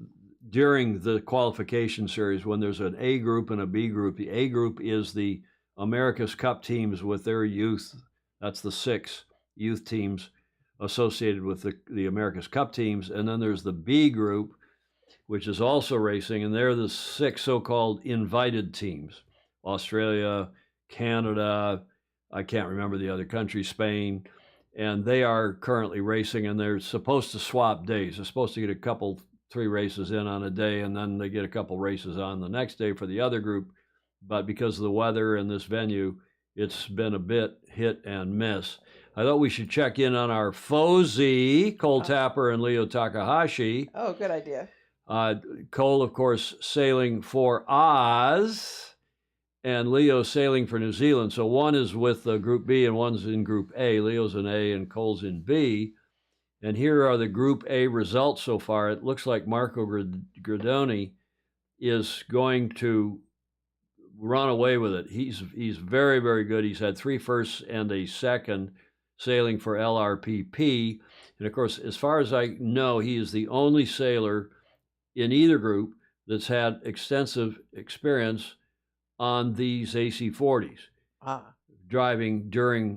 during the qualification series when there's an A group and a B group. The A group is the America's Cup teams with their youth. That's the 6 youth teams associated with the America's Cup teams. And then there's the B group, which is also racing, and they're the 6 so-called invited teams. Australia, Canada, I can't remember the other country, Spain, and they are currently racing, and they're supposed to swap days. They're supposed to get a couple, 3 races in on a day, and then they get a couple races on the next day for the other group. But because of the weather and this venue, it's been a bit hit and miss. I thought we should check in on our Fozy, Cole Tapper and Leo Takahashi. Oh, good idea. Cole, of course, sailing for Oz, and Leo sailing for New Zealand. So one is with Group B and one's in Group A. Leo's in A and Cole's in B. And here are the Group A results so far. It looks like Marco Gradoni is going to run away with it. He's very, very good. He's had 3 firsts and a second sailing for LRPP. And of course, as far as I know, he is the only sailor in either group that's had extensive experience on these AC40s, driving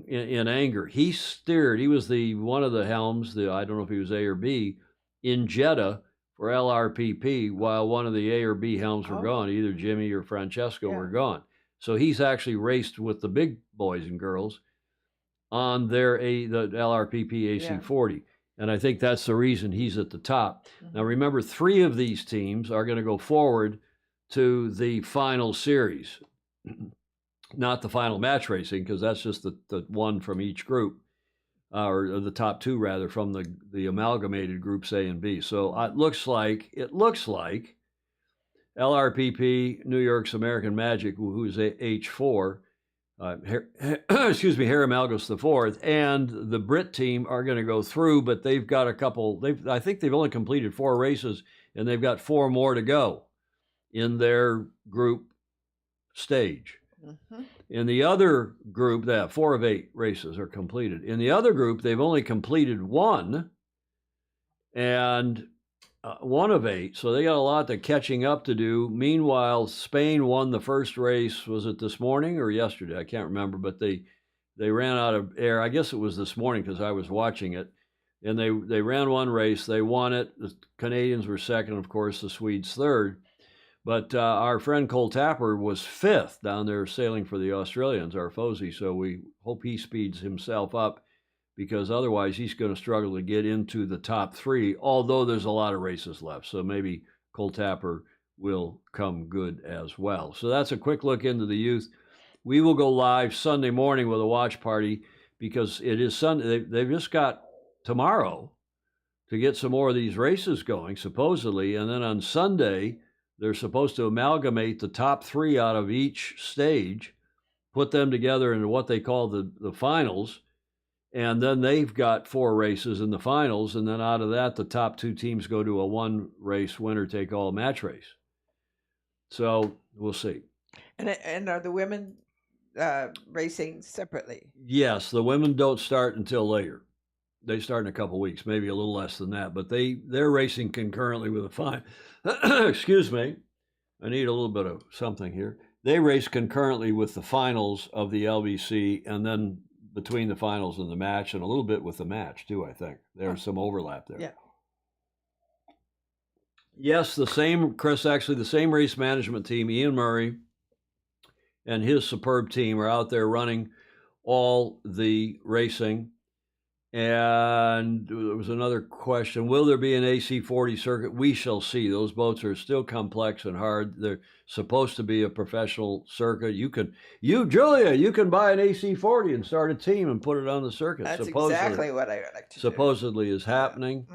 in anger. He steered. He was one of the helms. I don't know if he was A or B in Jeddah for LRPP, while one of the A or B helms were gone. Either Jimmy or Francesco were gone. So he's actually raced with the big boys and girls on the LRPP AC40. And I think that's the reason he's at the top. Now, remember, 3 of these teams are going to go forward to the final series, not the final match racing, because that's just the one from each group, or the top 2, rather, from the amalgamated groups A and B. So it looks like LRPP, New York's American Magic, who's H4, Harry Malgus IV, and the Brit team are going to go through, but they've got a couple. I think they've only completed 4 races, and they've got 4 more to go in their group stage. In the other group, 4 of 8 races are completed. In the other group, they've only completed 1, and 1 of 8. So they got a lot of catching up to do. Meanwhile, Spain won the first race. Was it this morning or yesterday? I can't remember, but they ran out of air. I guess it was this morning because I was watching it. And they ran 1 race. They won it. The Canadians were second, of course, the Swedes third. But our friend Cole Tapper was 5th down there sailing for the Australians, our Fozy. So we hope he speeds himself up, because otherwise he's going to struggle to get into the top 3, although there's a lot of races left. So maybe Cole Tapper will come good as well. So that's a quick look into the youth. We will go live Sunday morning with a watch party, because it is Sunday. They've just got tomorrow to get some more of these races going, supposedly. And then on Sunday, they're supposed to amalgamate the top 3 out of each stage, put them together into what they call the finals. And then they've got 4 races in the finals. And then out of that, the top 2 teams go to a 1-race winner-take-all match race. So we'll see. And are the women racing separately? Yes, the women don't start until later. They start in a couple weeks, maybe a little less than that. But they're racing concurrently with the final. Excuse me. I need a little bit of something here. They race concurrently with the finals of the LVC, and then between the finals and the match, and a little bit with the match too, I think. There's some overlap there. Yeah. Yes, the same, Chris, actually the same race management team, Ian Murray and his superb team, are out there running all the racing. And there was another question. Will there be an AC40 circuit? We shall see. Those boats are still complex and hard. They're supposed to be a professional circuit. Julia, you can buy an AC40 and start a team and put it on the circuit. That's exactly what I would like to supposedly do. is happening.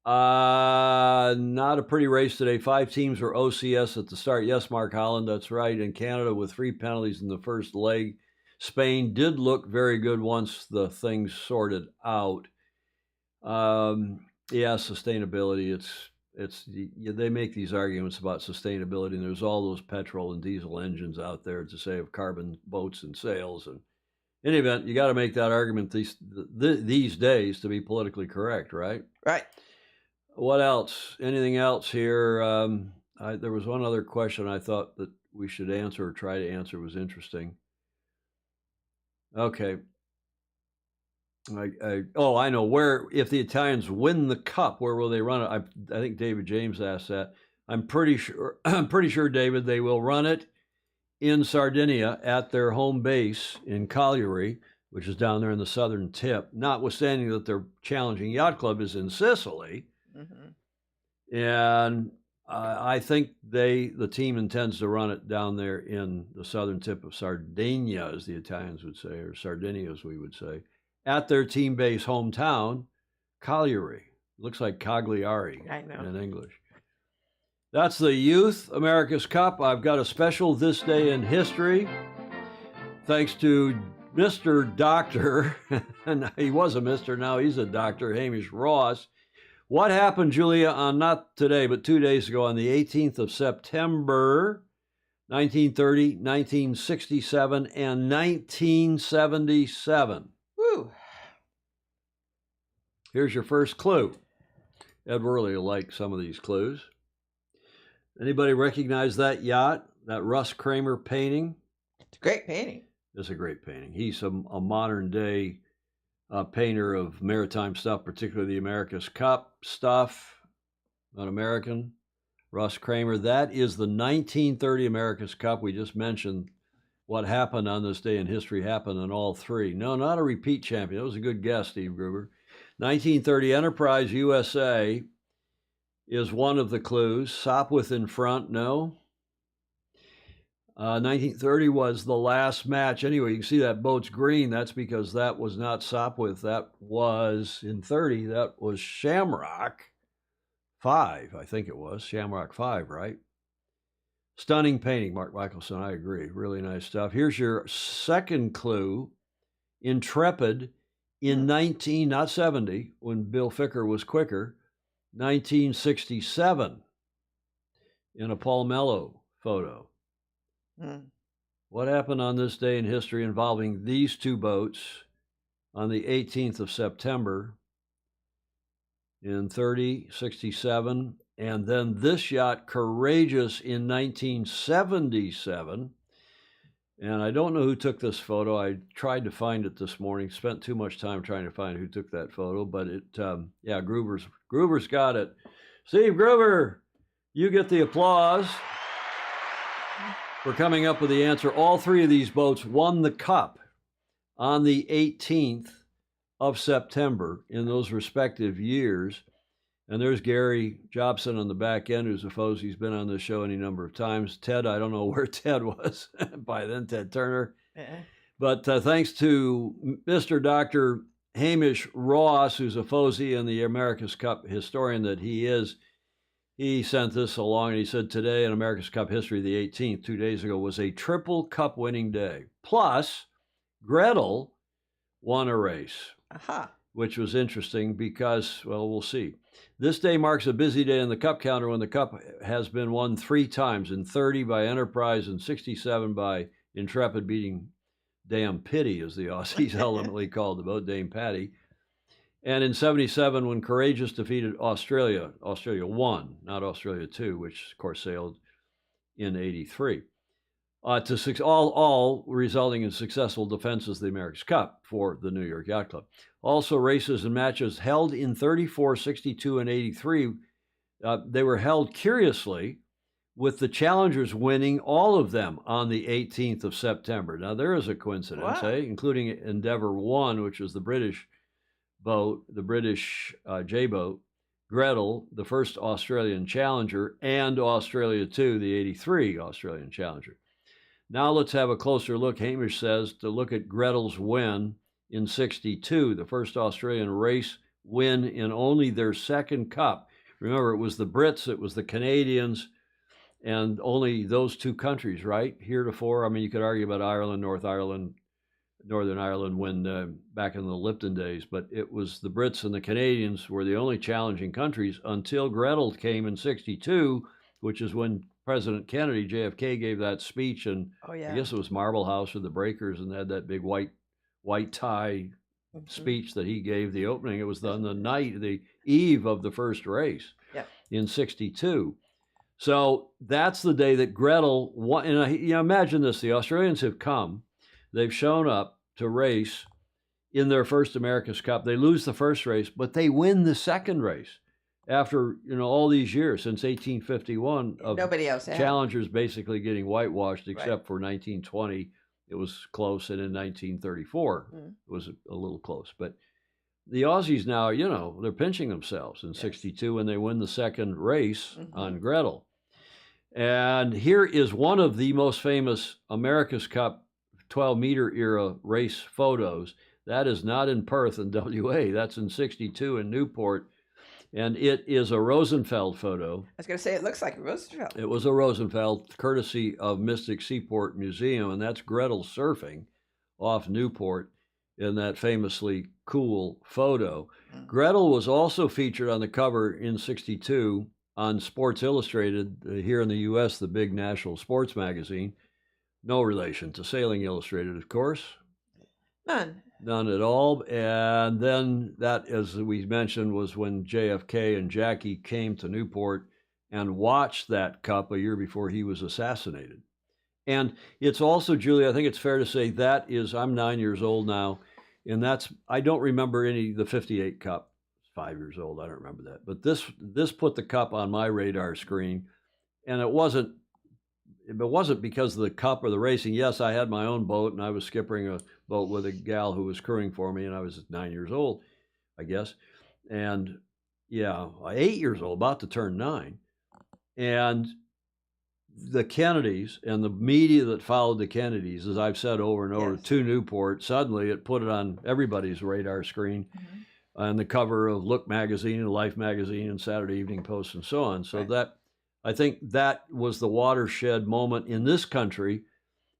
Mm. Not a pretty race today. 5 teams were OCS at the start. Yes, Mark Holland, that's right. In Canada with 3 penalties in the first leg. Spain did look very good once the things sorted out. Yeah, sustainability. They make these arguments about sustainability, and there's all those petrol and diesel engines out there to save carbon boats and sails. And in any event, you got to make that argument these days to be politically correct, right? Right. What else? Anything else here? There was one other question I thought that we should answer or try to answer. Was interesting. Okay. I know. Where, if the Italians win the cup, where will they run it? I think David James asked that. I'm pretty sure, David, they will run it in Sardinia at their home base in Cagliari, which is down there in the southern tip. Notwithstanding that their challenging yacht club is in Sicily, and I think the team intends to run it down there in the southern tip of Sardinia, as the Italians would say, or Sardinia, as we would say, at their team base hometown, Cagliari. Looks like Cagliari in English. That's the Youth America's Cup. I've got a special This Day in History, thanks to Mr. Doctor, and he was a Mr., now he's a Dr., Hamish Ross. What happened, Julia, on not today, but 2 days ago, on the 18th of September, 1930, 1967, and 1977? Woo! Here's your first clue. Ed Worley will like some of these clues. Anybody recognize that yacht, that Russ Kramer painting? It's a great painting. It's a great painting. He's a modern-day painter of maritime stuff, particularly the America's Cup stuff. Not American. Russ Kramer. That is the 1930 America's Cup. We just mentioned what happened on this day in history happened in all 3. No, not a repeat champion. That was a good guess, Steve Gruber. 1930 Enterprise USA is one of the clues. Sopwith in front, no. 1930 was the last match. Anyway, you can see that boat's green. That's because that was not Sopwith. That was, in 30, that was Shamrock 5, I think it was. Shamrock 5, right? Stunning painting, Mark Michelson. I agree. Really nice stuff. Here's your second clue. Intrepid in not 70, when Bill Ficker was quicker, 1967, in a Paul Mello photo. What happened on this day in history involving these 2 boats on the 18th of September, in 30, 67. And then this yacht, Courageous, in 1977. And I don't know who took this photo. I tried to find it this morning, spent too much time trying to find who took that photo, but it, yeah, Gruber's got it. Steve Gruber, you get the applause for coming up with the answer. All three of these boats won the Cup on the 18th of September in those respective years. And there's Gary Jobson on the back end, who's a foe. He's been on this show any number of times. Ted, I don't know where Ted was by then, Ted Turner. But thanks to Mr. Dr. Hamish Ross, who's a FOSI and the America's Cup historian that he is, he sent this along and he said, today in America's Cup history, the 18th, 2 days ago, was a triple Cup winning day. Plus, Gretel won a race, which was interesting because, well, we'll see. This day marks a busy day in the Cup calendar when the Cup has been won 3 times, in 30 by Enterprise and 67 by Intrepid, beating Damn Pity, as the Aussies ultimately called the boat, Dame Patty. And in 77, when Courageous defeated Australia, Australia 1, not Australia 2, which, of course, sailed in 83. All resulting in successful defenses of the America's Cup for the New York Yacht Club. Also, races and matches held in 34, 62, and 83. They were held curiously, with the challengers winning all of them on the 18th of September. Now, there is a coincidence, including Endeavour 1, which was the British boat, the British J-boat, Gretel, the first Australian Challenger, and Australia 2, the 83 Australian Challenger. Now let's have a closer look. Hamish says to look at Gretel's win in 62, the first Australian race win in only their second Cup. Remember, it was the Brits, it was the Canadians, and only those 2 countries, right? Heretofore, I mean, you could argue about Ireland, Northern Ireland when back in the Lipton days, but it was the Brits and the Canadians were the only challenging countries until Gretel came in 62, which is when President Kennedy, JFK, gave that speech, and I guess it was Marble House or the Breakers, and they had that big white tie speech that he gave the opening. It was on the eve of the first race in 62. So that's the day that Gretel won. And you know, imagine this, the Australians have come, they've shown up to race in their first America's Cup. They lose the first race, but they win the second race. After, you know, all these years, since 1851, of nobody else had. Challengers basically getting whitewashed, except for 1920. It was close, and in 1934, it was a little close. But the Aussies now, you know, they're pinching themselves in 62 when they win the second race on Gretel. And here is one of the most famous America's Cup 12-meter era race photos. That is not in Perth in WA. That's in 62 in Newport. And it is a Rosenfeld photo. I was going to say, it looks like a Rosenfeld. It was a Rosenfeld, courtesy of Mystic Seaport Museum, and that's Gretel surfing off Newport in that famously cool photo. Gretel was also featured on the cover in 62 on Sports Illustrated, here in the U.S., the big national sports magazine. No relation to Sailing Illustrated, of course. None at all. And then that, as we mentioned, was when JFK and Jackie came to Newport and watched that Cup a year before he was assassinated. And it's also, Julie, I think it's fair to say that is, I'm 9 years old now, and that's, I don't remember the 58 Cup. 5 years old, I don't remember that. But this put the Cup on my radar screen, and it wasn't because of the Cup or the racing. Yes, I had my own boat, and I was skippering a boat with a gal who was crewing for me, and I was 9 years old, I guess. And yeah, 8 years old, about to turn 9. And the Kennedys and the media that followed the Kennedys, as I've said over and over, to Newport, suddenly it put it on everybody's radar screen on the cover of Look magazine and Life magazine and Saturday Evening Post and so on. So that, I think that was the watershed moment in this country,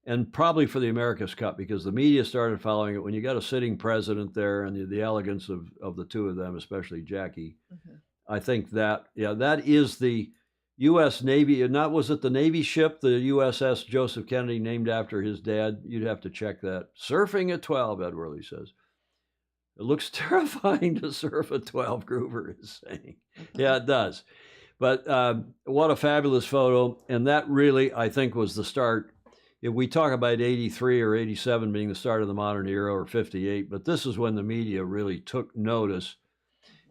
and probably for the America's Cup, because the media started following it. When you got a sitting president there and the elegance of the two of them, especially Jackie, I think that, that is the U.S. Navy. And that, was it the Navy ship, the USS Joseph Kennedy, named after his dad? You'd have to check that. Surfing at 12, Ed Worley says. It looks terrifying to surf a 12 groover, is saying. Yeah, it does. But what a fabulous photo. And that really, I think, was the start. If we talk about 83 or 87 being the start of the modern era, or 58, but this is when the media really took notice.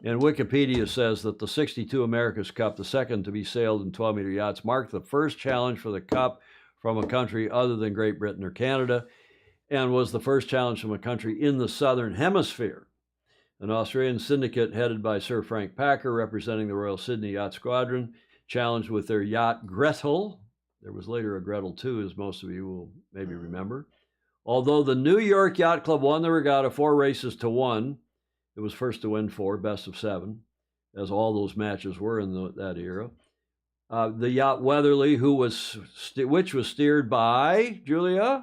And Wikipedia says that the 62 America's Cup, the second to be sailed in 12-meter yachts, marked the first challenge for the Cup from a country other than Great Britain or Canada, and was the first challenge from a country in the Southern Hemisphere. An Australian syndicate headed by Sir Frank Packer, representing the Royal Sydney Yacht Squadron, challenged with their yacht Gretel. There was later a Gretel too, as most of you will maybe remember. Although the New York Yacht Club won the regatta 4 races to 1, it was first to win 4, best of 7, as all those matches were in that era. The yacht Weatherly, which was steered by, Julia?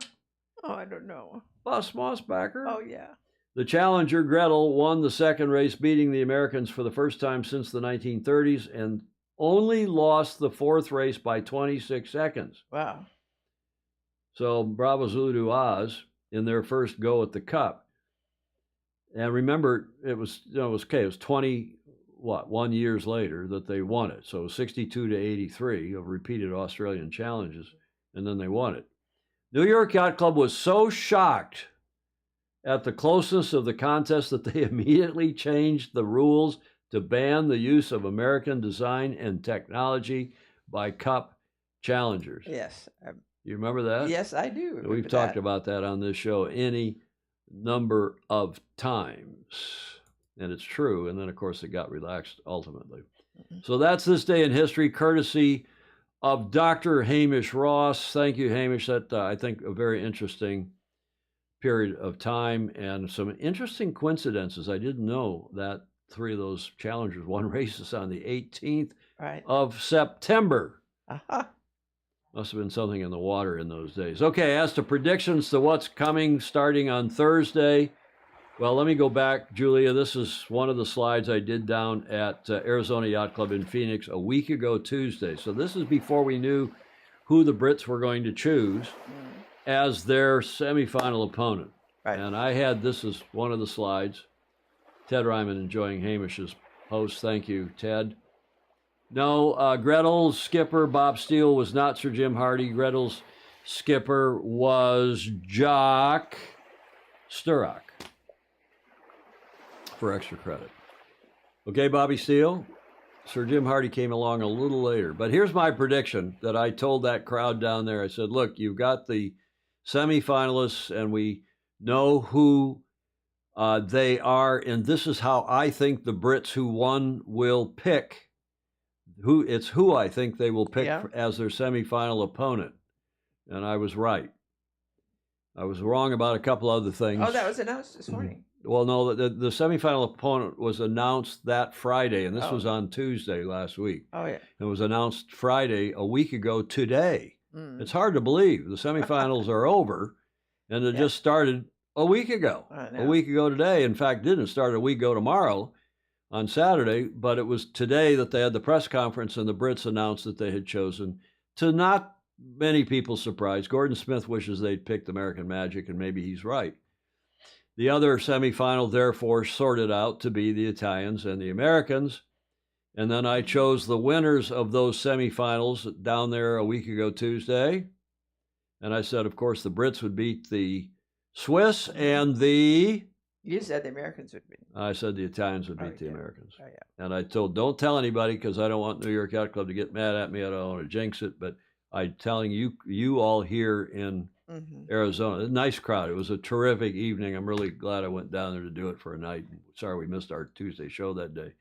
Oh, I don't know. Bus Mossbacher. Oh, yeah. The challenger Gretel won the second race, beating the Americans for the first time since the 1930s, and only lost the 4th race by 26 seconds. Wow. So bravo Zulu to Oz in their first go at the Cup. And remember, it was 21 years later that they won it. So 62 to 83 of repeated Australian challenges, and then they won it. New York Yacht Club was so shocked at the closeness of the contest that they immediately changed the rules to ban the use of American design and technology by Cup challengers. Yes. You remember that? Yes, I do. Remember We've talked about that on this show any number of times. And it's true. And then, of course, it got relaxed ultimately. So that's this day in history, courtesy of Dr. Hamish Ross. Thank you, Hamish. That, I think, a very interesting period of time and some interesting coincidences. I didn't know that 3 of those challengers won races on the 18th of September. Must have been something in the water in those days. Okay, as to predictions to what's coming starting on Thursday, well, let me go back, Julia. This is one of the slides I did down at Arizona Yacht Club in Phoenix a week ago Tuesday. So this is before we knew who the Brits were going to choose as their semifinal opponent. And I had, this is one of the slides. Ted Ryman enjoying Hamish's post. Thank you, Ted. No, Gretel's skipper, Bob Steele, was not Sir Jim Hardy. Gretel's skipper was Jock Sturrock, for extra credit. Okay, Bobby Steele? Sir Jim Hardy came along a little later. But here's my prediction that I told that crowd down there. I said, look, you've got the semifinalists, and we know who they are, and this is how I think the Brits who won will pick. Who I think they will pick as their semifinal opponent. And I was right. I was wrong about a couple other things. Oh, that was announced this morning. Well, no, the semifinal opponent was announced that Friday, and this was on Tuesday last week. Oh, yeah. It was announced Friday a week ago today. It's hard to believe. The semifinals are over, and it just started a week ago. A week ago today. In fact, didn't start a week ago tomorrow on Saturday, but it was today that they had the press conference, and the Brits announced that they had chosen, to not many people's surprise, Gordon Smith wishes they'd picked American Magic, and maybe he's right. The other semifinal, therefore, sorted out to be the Italians and the Americans. And then I chose the winners of those semifinals down there a week ago Tuesday. And I said, of course, the Brits would beat the Swiss and the... You said the Americans would beat. I said the Italians would beat the Americans. Oh, yeah. And I told, don't tell anybody, because I don't want New York Yacht Club to get mad at me. I don't want to jinx it. But I'm telling you all here in Arizona, a nice crowd. It was a terrific evening. I'm really glad I went down there to do it for a night. Sorry we missed our Tuesday show that day.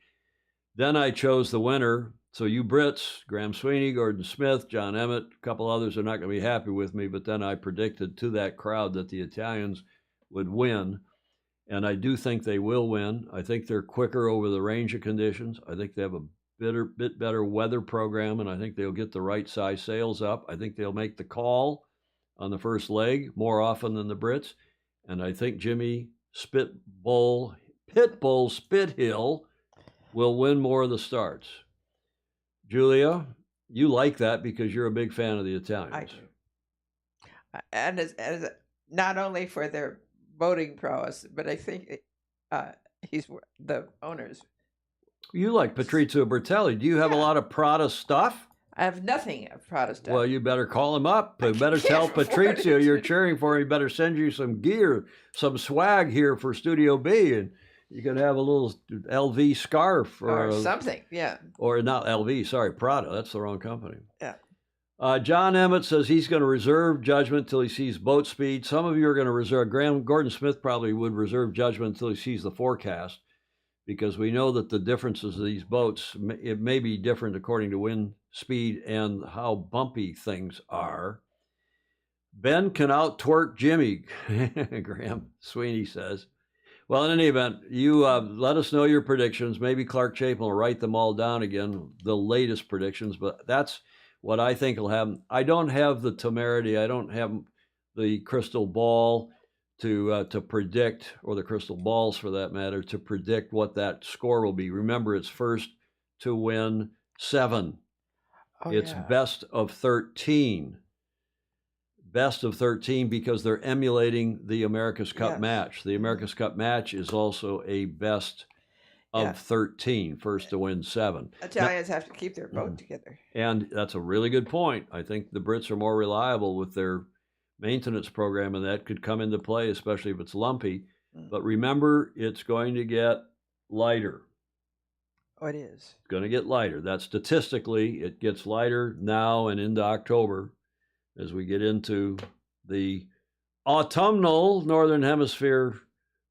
Then I chose the winner. So you Brits, Graham Sweeney, Gordon Smith, John Emmett, a couple others are not going to be happy with me, but then I predicted to that crowd that the Italians would win. And I do think they will win. I think they're quicker over the range of conditions. I think they have a bit better weather program, and I think they'll get the right size sails up. I think they'll make the call on the first leg more often than the Brits. And I think Jimmy Pitbull Spithill will win more of the starts. Julia, you like that because you're a big fan of the Italians. I do. And as not only for their boating prowess, but I think He's the owners. You like Patrizio Bertelli. Do you have a lot of Prada stuff? I have nothing of Protestant. Well, you better call him up. You better tell Patrizio you're cheering for him. He better send you some gear, some swag here for Studio B, and you can have a little LV scarf or something. Yeah. Or not LV, sorry, Prada. That's the wrong company. Yeah. John Emmett says he's going to reserve judgment till he sees boat speed. Some of you are going to reserve. Gordon Smith probably would reserve judgment until he sees the forecast, because we know that the differences of these boats, it may be different according to wind speed and how bumpy things are. Ben can out-twerk Jimmy, Graham Sweeney says. Well, in any event, you let us know your predictions. Maybe Clark Chapin will write them all down again, the latest predictions, but that's what I think will happen. I don't have the temerity. I don't have the crystal ball to predict, or the crystal balls for that matter, to predict what that score will be. Remember, it's first to win 7. It's best of 13. Best of 13 because they're emulating the America's Cup match. The America's Cup match is also a best of 13, first to win 7. Italians have to keep their boat together. And that's a really good point. I think the Brits are more reliable with their maintenance program, and that could come into play, especially if it's lumpy. But remember, it's going to get lighter. Oh, it is. It's going to get lighter. That statistically, it gets lighter now and into October as we get into the autumnal Northern Hemisphere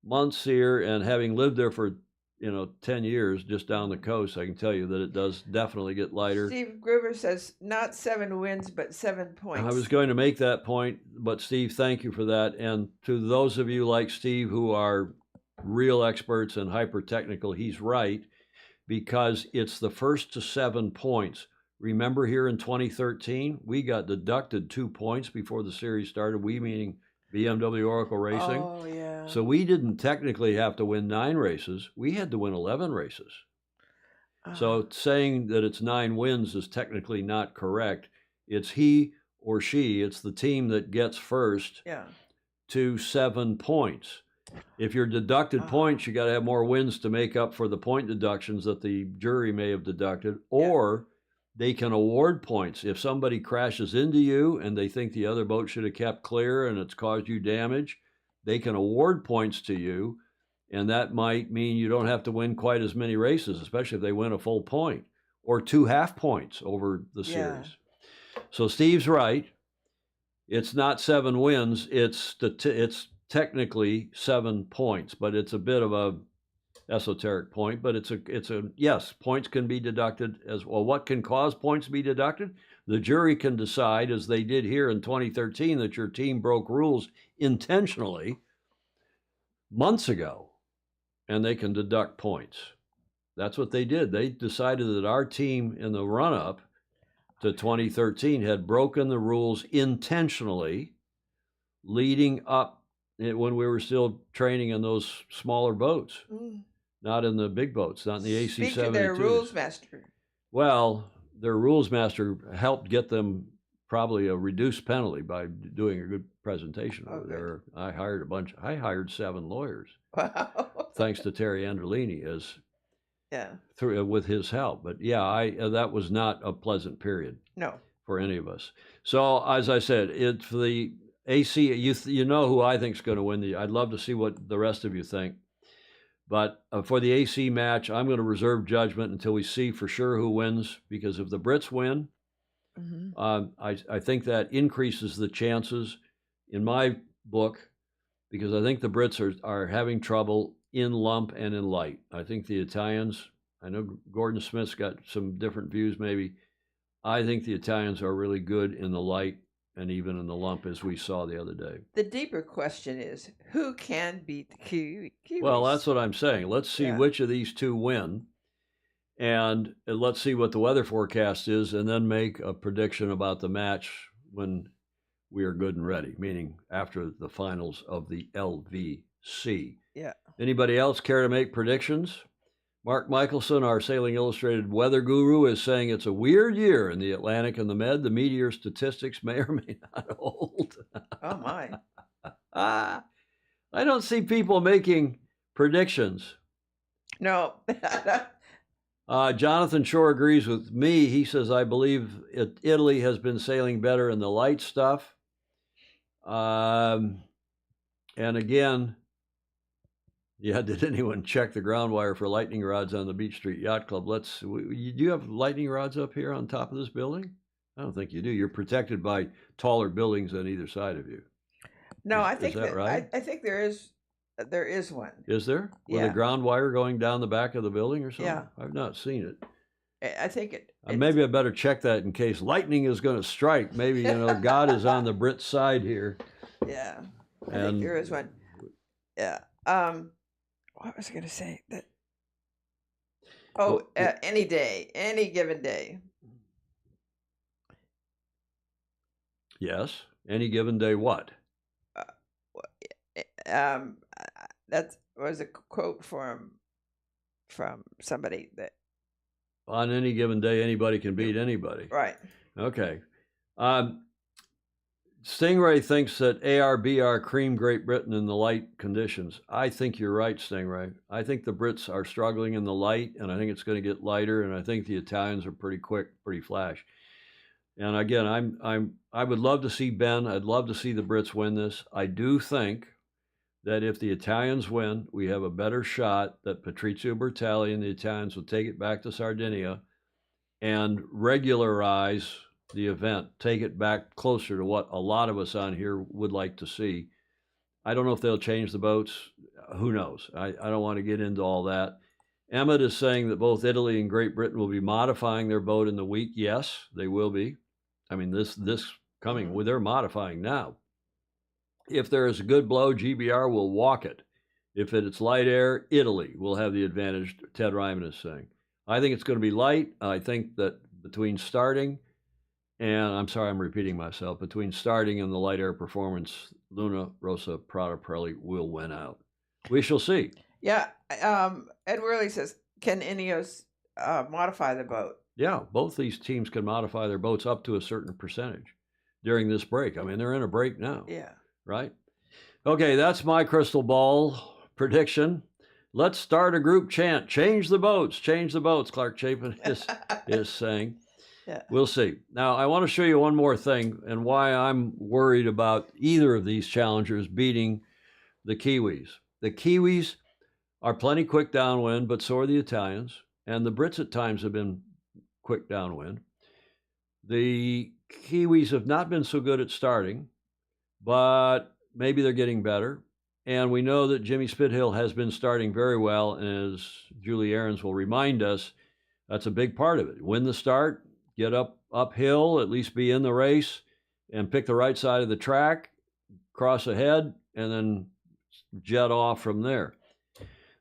months here. And having lived there for 10 years just down the coast, I can tell you that it does definitely get lighter. Steve Gruber says not 7 wins, but 7 points. I was going to make that point, but Steve, thank you for that. And to those of you like Steve who are real experts and hyper-technical, he's right, because it's the first to 7 points. Remember here in 2013, we got deducted 2 points before the series started, we meaning BMW Oracle Racing. Oh, yeah. So we didn't technically have to win 9 races. We had to win 11 races. So saying that it's 9 wins is technically not correct. It's he or she, it's the team that gets first to 7 points. If you're deducted points, you got to have more wins to make up for the point deductions that the jury may have deducted, or they can award points. If somebody crashes into you and they think the other boat should have kept clear and it's caused you damage, they can award points to you, and that might mean you don't have to win quite as many races, especially if they win a full point or 2 half points over the series. So Steve's right. It's not 7 wins. It's technically 7 points, but it's a bit of a esoteric point. But it's a yes, points can be deducted as well. What can cause points to be deducted? The jury can decide, as they did here in 2013, that your team broke rules intentionally months ago, and they can deduct points. That's what they did. They decided that our team in the run-up to 2013 had broken the rules intentionally, leading up when we were still training in those smaller boats, not in the big boats, not in the AC-72s. Speak to their rules master. Well, their rules master helped get them probably a reduced penalty by doing a good presentation over there. I hired 7 lawyers. Wow. Thanks to Terry Androlini with his help. But that was not a pleasant period. No. For any of us. So as I said, it's for the AC. You know who I think is going to win. I'd love to see what the rest of you think. But for the AC match, I'm going to reserve judgment until we see for sure who wins. Because if the Brits win, I think that increases the chances in my book, because I think the Brits are having trouble in lump and in light. I think the Italians, I know Gordon Smith's got some different views maybe. I think the Italians are really good in the light and even in the lump, as we saw the other day. The deeper question is, who can beat the Kiwis? Well, that's what I'm saying. Let's see which of these 2 win, and let's see what the weather forecast is, and then make a prediction about the match when we are good and ready, meaning after the finals of the LVC. Yeah. Anybody else care to make predictions? Mark Michelson, our Sailing Illustrated weather guru, is saying it's a weird year in the Atlantic and the Med. The meteor statistics may or may not hold. Oh, my. I don't see people making Predictions. No. Jonathan Shore agrees with me. He says, I believe Italy has been sailing better in the light stuff. And again, yeah, did anyone check the ground wire for lightning rods on the Beach Street Yacht Club? Do you have lightning rods up here on top of this building? I don't think you do. You're protected by taller buildings on either side of you. No, I think is that right? I think there is one. Is there? With Yeah. a ground wire going down the back of the building or something? Yeah. I've not seen it. I think it. Maybe I better check that in case lightning is going to strike. Maybe, God is on the Brit side here. Yeah. I think there is one. Yeah. What was I going to say? Any day, any given day. Yes. Any given day what? That was a quote from somebody that. On any given day, anybody can beat anybody. Right. Okay. Stingray thinks that ARBR creamed Great Britain in the light conditions. I think you're right, Stingray. I think the Brits are struggling in the light, and I think it's going to get lighter, and I think the Italians are pretty quick, pretty flash. And again, I would love to see Ben. I'd love to see the Brits win this. I do think that if the Italians win, we have a better shot that Patrizio Bertelli and the Italians will take it back to Sardinia and regularize the event, take it back closer to what a lot of us on here would like to see. I don't know if they'll change the boats. Who knows? I don't want to get into all that. Emmett is saying that both Italy and Great Britain will be modifying their boat in the week. Yes, they will be. I mean, this coming, well, they're modifying now. If there is a good blow, GBR will walk it. If it's light air, Italy will have the advantage, Ted Ryman is saying. I think it's going to be light. I think that between starting and, I'm sorry, I'm repeating myself, between starting and the light air performance, Luna Rosa Prada Pirelli will win out. We shall see. Yeah. Ed Worley says, can Ineos modify the boat? Yeah, both these teams can modify their boats up to a certain percentage during this break. I mean, they're in a break now. Yeah. Right? Okay, that's my crystal ball prediction. Let's start a group chant. Change the boats, Clark Chapin is saying. Yeah. We'll see. Now, I want to show you one more thing and why I'm worried about either of these challengers beating the Kiwis. The Kiwis are plenty quick downwind, but so are the Italians, and the Brits at times have been quick downwind. The Kiwis have not been so good at starting, but maybe they're getting better. And we know that Jimmy Spithill has been starting very well. And as Julie Aarons will remind us, that's a big part of it. Win the start, get uphill, at least be in the race, and pick the right side of the track, cross ahead, and then jet off from there.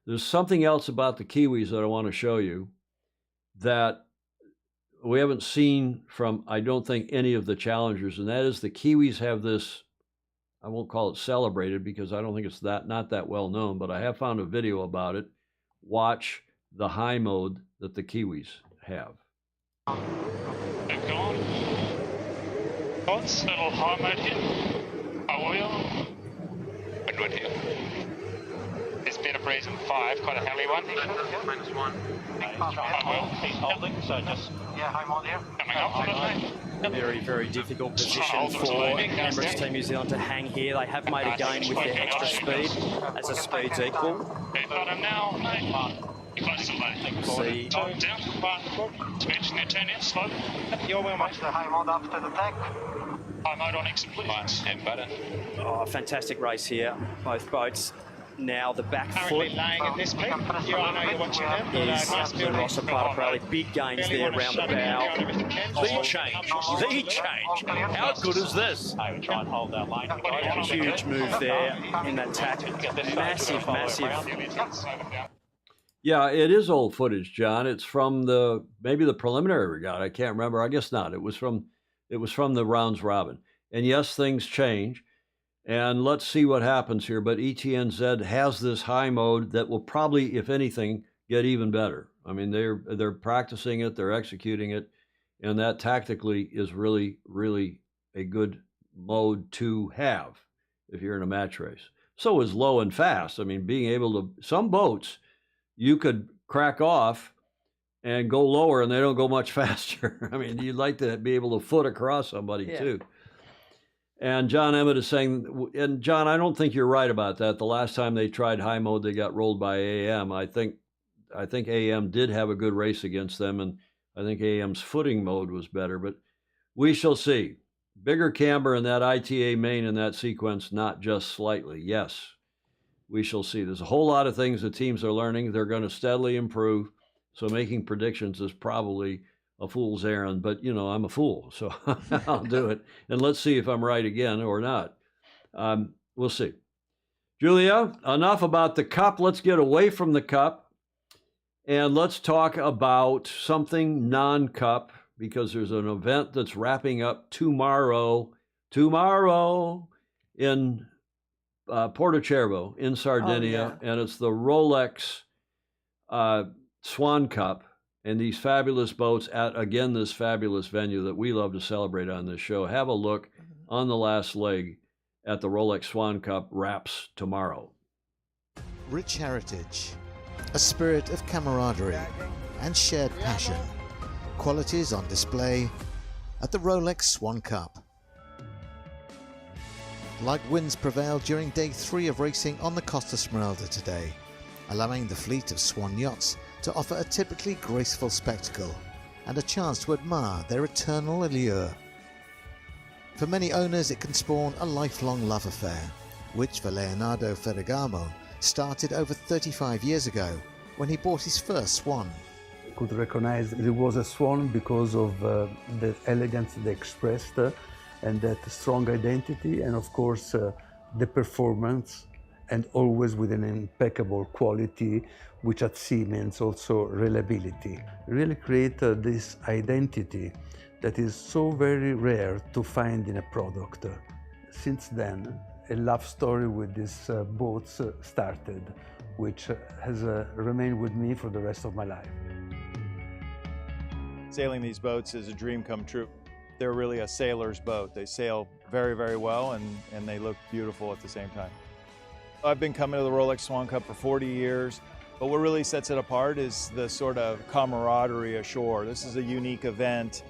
There's something else about the Kiwis that I want to show you that we haven't seen from, I don't think, any of the challengers, and that is the Kiwis have this, I won't call it celebrated because I don't think it's not that well known, but I have found a video about it. Watch the high mode that the Kiwis have. They've gone. What's little high mode here? Oh, we are. Windward here. There's been a breeze in 5, quite a heavy one. -1. He's holding, so just. Yeah, high mode here. Coming up on it, mate. Very, very difficult position for Emirates Team New Zealand to hang here. They have made a gain with their extra speed as the speed's equal. They've got him now, mate. Close to lane. See. Down, switch and then turn in, slow. Your wheel, mate. The high mode up to the deck. High mode on exit, please. And button. Oh, fantastic race here. Both boats. Now the back foot laying in this peak. You all know you're watching them. is the Rossa Prada Pirelli. Big gains there around the bow. The change. How good is this? I try and hold that lane. Huge move there in that tack. Massive. Yeah, it is old footage, John. It's from maybe the preliminary regatta. I can't remember. I guess not. It was from the rounds robin. And yes, things change. And let's see what happens here. But ETNZ has this high mode that will probably, if anything, get even better. I mean, they're practicing it, they're executing it, and that tactically is really, really a good mode to have if you're in a match race. So is low and fast. I mean, being able to, some boats you could crack off and go lower and they don't go much faster. I mean, you'd like to be able to foot across somebody too. And John Emmett is saying, and John, I don't think you're right about that. The last time they tried high mode, they got rolled by AM. I think AM did have a good race against them, and I think AM's footing mode was better, but we shall see. Bigger camber in that ITA main in that sequence, not just slightly. Yes, we shall see. There's a whole lot of things the teams are learning. They're going to steadily improve. So making predictions is probably a fool's errand, but you know, I'm a fool, so I'll do it. And let's see if I'm right again or not. We'll see. Julia, enough about the Cup. Let's get away from the Cup and let's talk about something non-Cup, because there's an event that's wrapping up tomorrow in Porto Cervo in Sardinia, and it's the Rolex Swan Cup. And these fabulous boats at, again, this fabulous venue that we love to celebrate on this show. Have a look on the last leg at the Rolex Swan Cup wraps tomorrow. Rich heritage, a spirit of camaraderie and shared passion. Qualities on display at the Rolex Swan Cup. Light winds prevailed during day 3 of racing on the Costa Smeralda today, allowing the fleet of Swan yachts to offer a typically graceful spectacle and a chance to admire their eternal allure. For many owners, it can spawn a lifelong love affair, which for Leonardo Ferragamo started over 35 years ago when he bought his first Swan. Could recognize it was a Swan because of the elegance they expressed and that strong identity, and of course the performance, and always with an impeccable quality, which at sea means also reliability. Really create this identity that is so very rare to find in a product. Since then, a love story with these boats started, which has remained with me for the rest of my life. Sailing these boats is a dream come true. They're really a sailor's boat. They sail very, very well, and they look beautiful at the same time. I've been coming to the Rolex Swan Cup for 40 years, but what really sets it apart is the sort of camaraderie ashore. This is a unique event.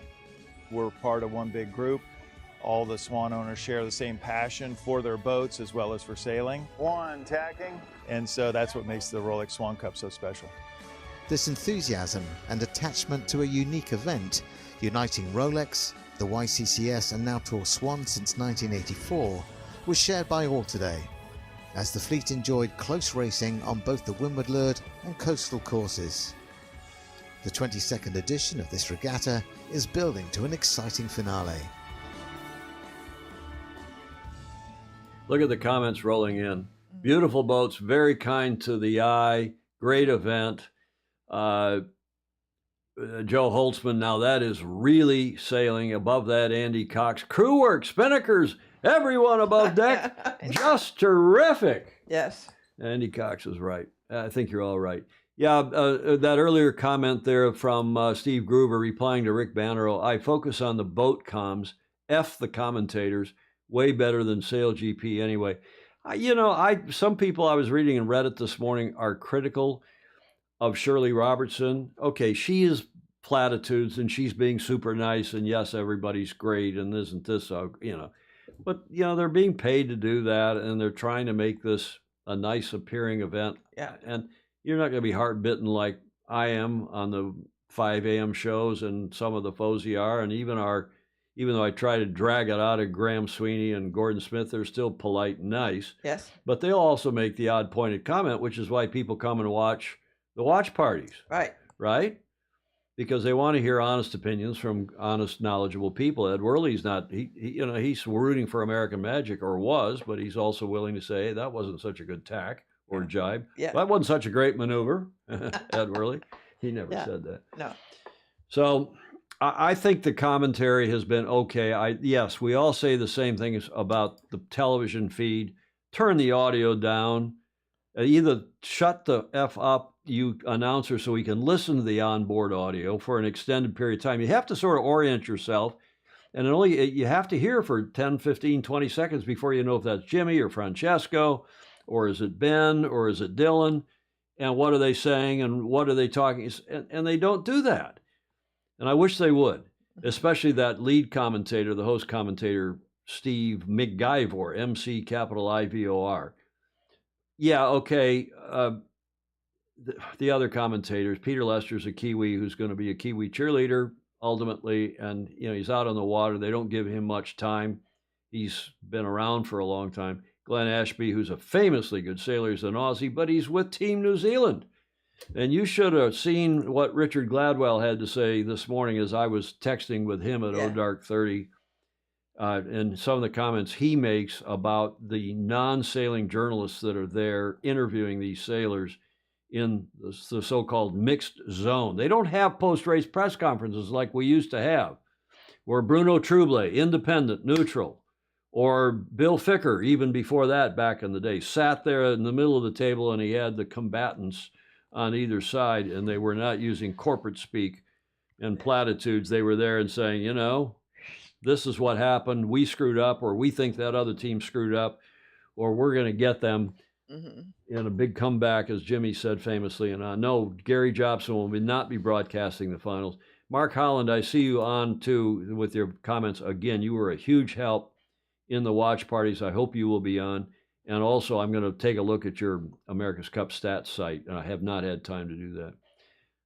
We're part of one big group. All the Swan owners share the same passion for their boats as well as for sailing. One tacking. And so that's what makes the Rolex Swan Cup so special. This enthusiasm and attachment to a unique event, uniting Rolex, the YCCS and now Tour Swan since 1984, was shared by all today, as the fleet enjoyed close racing on both the Windward Lure and coastal courses. The 22nd edition of this regatta is building to an exciting finale. Look at the comments rolling in. Beautiful boats, very kind to the eye, great event. Joe Holtzman, now that is really sailing. Above that, Andy Cox. Crew work, spinnakers, everyone above deck, just terrific. Yes. Andy Cox is right. I think you're all right. Yeah, that earlier comment there from Steve Gruber replying to Rick Bannerow, I focus on the boat comms, F the commentators, way better than Sail GP anyway. Some people I was reading in Reddit this morning are critical of Shirley Robertson. Okay, she is platitudes and she's being super nice and yes, everybody's great and isn't this, but they're being paid to do that and they're trying to make this a nice appearing event. Yeah. And you're not going to be hard bitten like I am on the 5 a.m. shows and some of the Fozy are, and even though I try to drag it out of Graham Sweeney and Gordon Smith, they're still polite and nice. Yes. But they'll also make the odd pointed comment, which is why people come and watch the watch parties. Right. Right? Because they want to hear honest opinions from honest, knowledgeable people. Ed Worley's not, he's rooting for American Magic, or was, but he's also willing to say, hey, that wasn't such a good tack or jibe. Yeah. That wasn't such a great maneuver, Ed Worley. He never said that. No. So I think the commentary has been okay. Yes, we all say the same thing about the television feed. Turn the audio down. Either shut the F up, you announcer, so we can listen to the onboard audio for an extended period of time. You have to sort of orient yourself, and you have to hear for 10, 15, 20 seconds before you know if that's Jimmy or Francesco or is it Ben, or is it Dylan? And what are they saying, and what are they talking? And they don't do that. And I wish they would, especially that lead commentator, the host commentator, Steve McGivor, MC capital IVOR. Yeah, okay. The other commentators, Peter Lester's a Kiwi who's going to be a Kiwi cheerleader ultimately, and he's out on the water. They don't give him much time. He's been around for a long time. Glenn Ashby, who's a famously good sailor, is an Aussie, but he's with Team New Zealand. And you should have seen what Richard Gladwell had to say this morning as I was texting with him at Dark 30, and some of the comments he makes about the non-sailing journalists that are there interviewing these sailors in the so-called mixed zone. They don't have post-race press conferences like we used to have, where Bruno Truble, independent, neutral, or Bill Ficker, even before that back in the day, sat there in the middle of the table and he had the combatants on either side, and they were not using corporate speak and platitudes. They were there and saying, this is what happened. We screwed up, or we think that other team screwed up, or we're going to get them. In a big comeback, as Jimmy said famously. And I know Gary Jobson will not be broadcasting the finals. Mark Holland, I see you on too with your comments. Again, you were a huge help in the watch parties. I hope you will be on. And also, I'm going to take a look at your America's Cup stats site, and I have not had time to do that.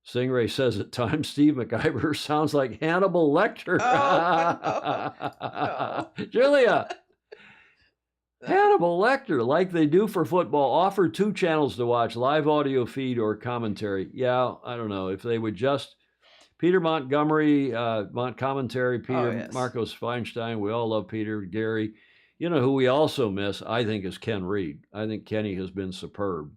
Stingray says at times Steve McIver sounds like Hannibal Lecter. No. Julia. Hannibal Lecter, like they do for football, offer 2 channels to watch, live audio feed or commentary. Yeah, I don't know. If they would just, Peter Montgomery, commentary, Peter Marcos Feinstein, we all love Peter, Gary. Who we also miss, I think, is Ken Reed. I think Kenny has been superb.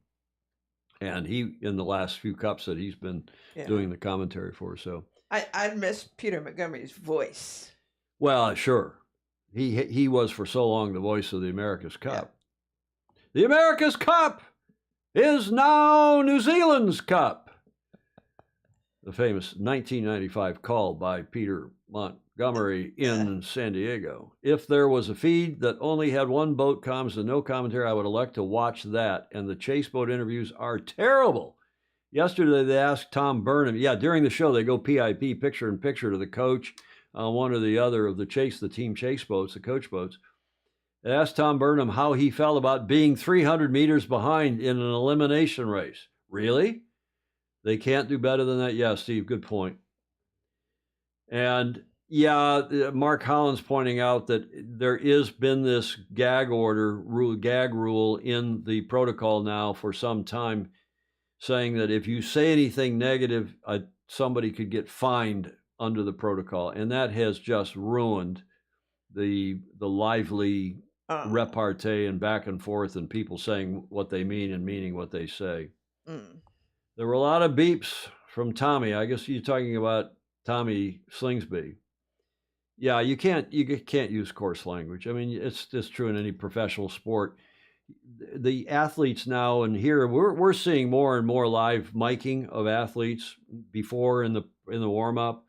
And he, in the last few cups that he's been doing the commentary for, so. I miss Peter Montgomery's voice. Well, sure. He was for so long the voice of the America's Cup. Yeah. The America's Cup is now New Zealand's Cup. The famous 1995 call by Peter Montgomery in San Diego. If there was a feed that only had 1 boat comms and no commentary, I would elect to watch that. And the chase boat interviews are terrible. Yesterday, they asked Tom Burnham. Yeah, during the show, they go PIP, picture-in-picture to the coach, one or the other of the team chase boats, the coach boats. They asked Tom Burnham how he felt about being 300 meters behind in an elimination race. Really? They can't do better than that? Yeah, Steve, good point. And yeah, Mark Holland's pointing out that there has been this gag rule in the protocol now for some time, saying that if you say anything negative, somebody could get fined under the protocol, and that has just ruined the lively repartee and back and forth and people saying what they mean and meaning what they say. There were a lot of beeps from Tommy. I guess you're talking about Tommy Slingsby. Yeah, you can't use coarse language. I mean, it's true in any professional sport. The athletes now, and here we're seeing more and more live miking of athletes before in the warm up,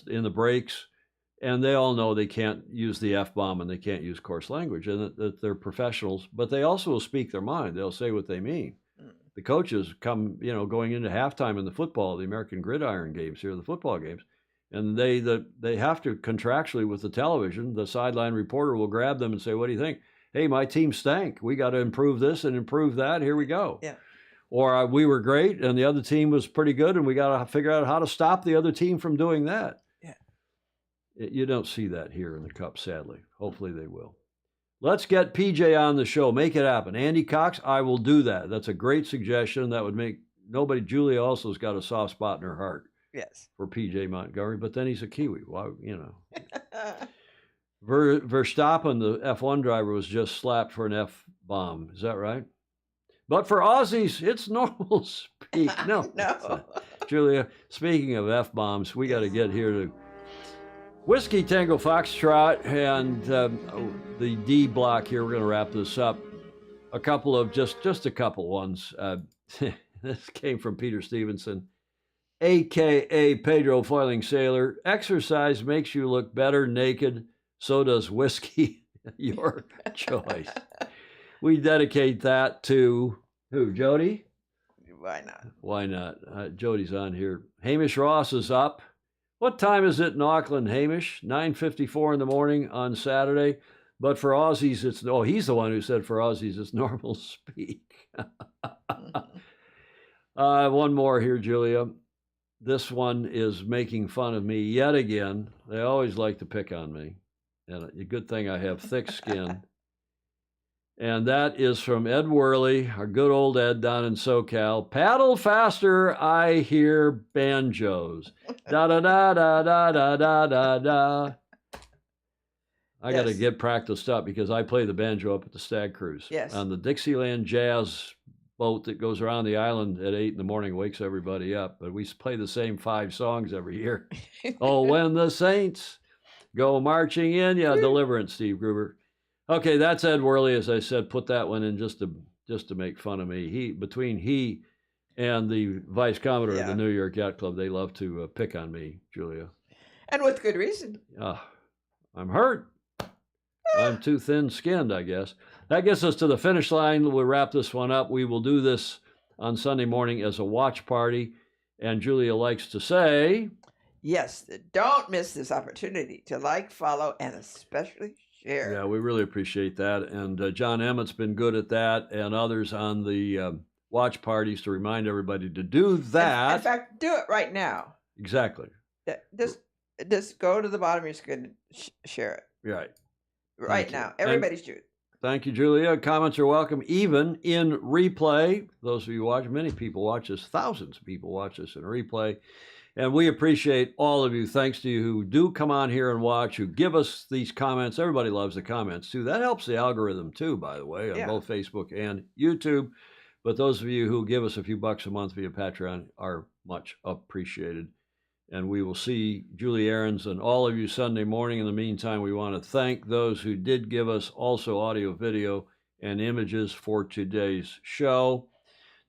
in the breaks, and they all know they can't use the F-bomb and they can't use coarse language, and that they're professionals, but they also will speak their mind. They'll say what they mean. The coaches come, going into halftime in the American Gridiron games here, the football games, and they have to contractually with the television, the sideline reporter will grab them and say, what do you think? Hey, my team stank. We got to improve this and improve that. Here we go. Yeah. Or we were great and the other team was pretty good and we got to figure out how to stop the other team from doing that. Yeah. You don't see that here in the Cup, sadly. Hopefully they will. Let's get PJ on the show. Make it happen. Andy Cox, I will do that. That's a great suggestion. That would make nobody. Julia also has got a soft spot in her heart. Yes. For PJ Montgomery, but then he's a Kiwi. Why, Verstappen, the F1 driver, was just slapped for an F-bomb. Is that right? But for Aussies, it's normal speak. No. No. Julia, speaking of F-bombs, we got to get here to Whiskey Tango Foxtrot and the D block here. We're going to wrap this up. A couple of, just a couple ones. This came from Peter Stevenson, a.k.a. Pedro Foiling Sailor. Exercise makes you look better naked. So does whiskey. Your choice. we dedicate that to who? Jody? Why not? Why not? Jody's on here. Hamish Ross is up. What time is it in Auckland, Hamish? 9:54 in the morning on Saturday. But for Aussies, he's the one who said for Aussies it's normal speak. One more here, Julia. This one is making fun of me yet again. They always like to pick on me. And a good thing I have thick skin. And that is from Ed Worley, our good old Ed down in SoCal. Paddle faster, I hear banjos. Da da da da da da da da da. I got to get practiced up because I play the banjo up at the Stag Cruise. Yes. On the Dixieland Jazz boat that goes around the island at 8 in the morning, wakes everybody up. But we play the same 5 songs every year. Oh, when the saints go marching in. Yeah, Deliverance, Steve Gruber. Okay, that's Ed Worley, as I said. Put that one in just to make fun of me. Between he and the Vice Commodore of the New York Yacht Club, they love to pick on me, Julia. And with good reason. I'm hurt. I'm too thin-skinned, I guess. That gets us to the finish line. We'll wrap this one up. We will do this on Sunday morning as a watch party. And Julia likes to say... Yes, don't miss this opportunity to like, follow, and especially share. Yeah, we really appreciate that. And John Emmett's been good at that, and others on the watch parties to remind everybody to do that. In fact, do it right now. Exactly. Just go to the bottom of your screen and share it. Right. Right now. Everybody's doing it. Thank you, Julia. Comments are welcome, even in replay. Those of you watch, many people watch this. Thousands of people watch this in replay. And we appreciate all of you. Thanks to you who do come on here and watch, who give us these comments. Everybody loves the comments, too. That helps the algorithm, too, by the way, on both Facebook and YouTube. But those of you who give us a few bucks a month via Patreon are much appreciated. And we will see Julie Aarons and all of you Sunday morning. In the meantime, we want to thank those who did give us also audio, video, and images for today's show.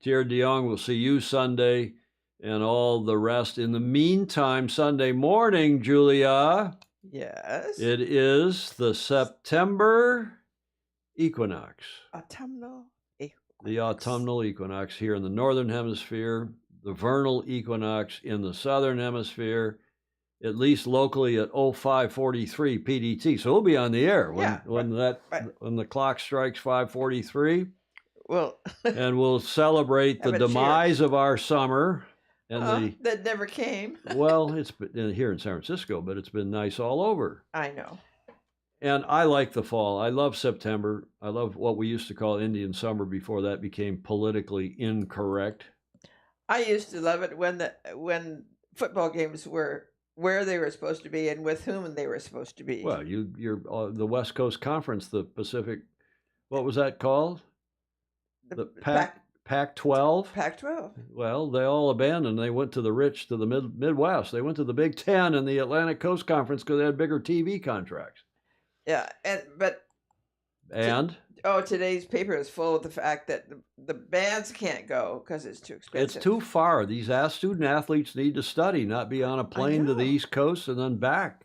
Thierry de Jong, we'll see you Sunday and all the rest. In the meantime, Sunday morning, Julia. Yes. It is the September equinox. Autumnal equinox. The autumnal equinox here in the Northern Hemisphere. The vernal equinox in the Southern Hemisphere, at least locally at 05:43 PDT. So we'll be on the air when the clock strikes 5:43. Well, and we'll celebrate the demise of our summer. And that never came. Well, it's been here in San Francisco, but it's been nice all over. I know. And I like the fall. I love September. I love what we used to call Indian summer before that became politically incorrect. I used to love it when football games were where they were supposed to be and with whom they were supposed to be. Well, you're the West Coast Conference, the Pacific. What was that called? The Pac-12. Pac-12. Well, they all abandoned. They went to the Midwest. They went to the Big Ten and the Atlantic Coast Conference because they had bigger TV contracts. Yeah, today's paper is full of the fact that the bands can't go because it's too expensive. It's too far. These student athletes need to study, not be on a plane to the East Coast and then back.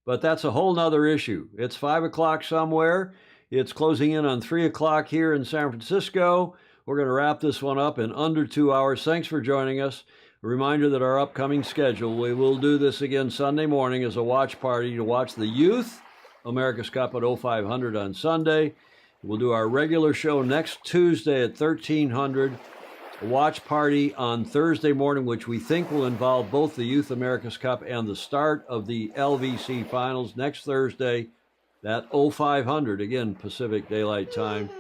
But that's a whole nother issue. It's 5 o'clock somewhere. It's closing in on 3 o'clock here in San Francisco. We're going to wrap this one up in under 2 hours. Thanks for joining us. A reminder that our upcoming schedule, we will do this again Sunday morning as a watch party to watch the Youth America's Cup at 0500 on Sunday. We'll do our regular show next Tuesday at 1300. A watch party on Thursday morning, which we think will involve both the Youth America's Cup and the start of the LVC Finals next Thursday at 0500, again, Pacific Daylight Time.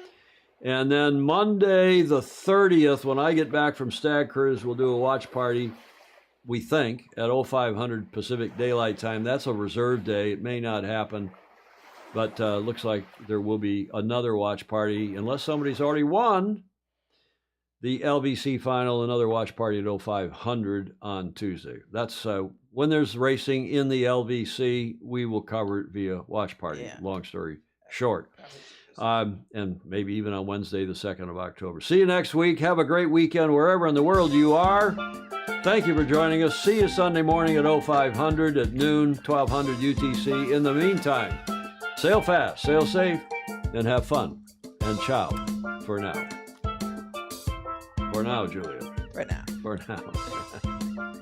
And then Monday the 30th, when I get back from Stag Cruise, we'll do a watch party, we think, at 0500 Pacific Daylight Time. That's a reserve day. It may not happen. But looks like there will be another watch party, unless somebody's already won the LVC final, another watch party at 0500 on Tuesday. That's when there's racing in the LVC, we will cover it via watch party, long story short. And maybe even on Wednesday, the 2nd of October. See you next week. Have a great weekend wherever in the world you are. Thank you for joining us. See you Sunday morning at 0500 at noon, 1200 UTC. In the meantime, sail fast, sail safe, and have fun. And ciao for now. For now, Julia. For now. For now.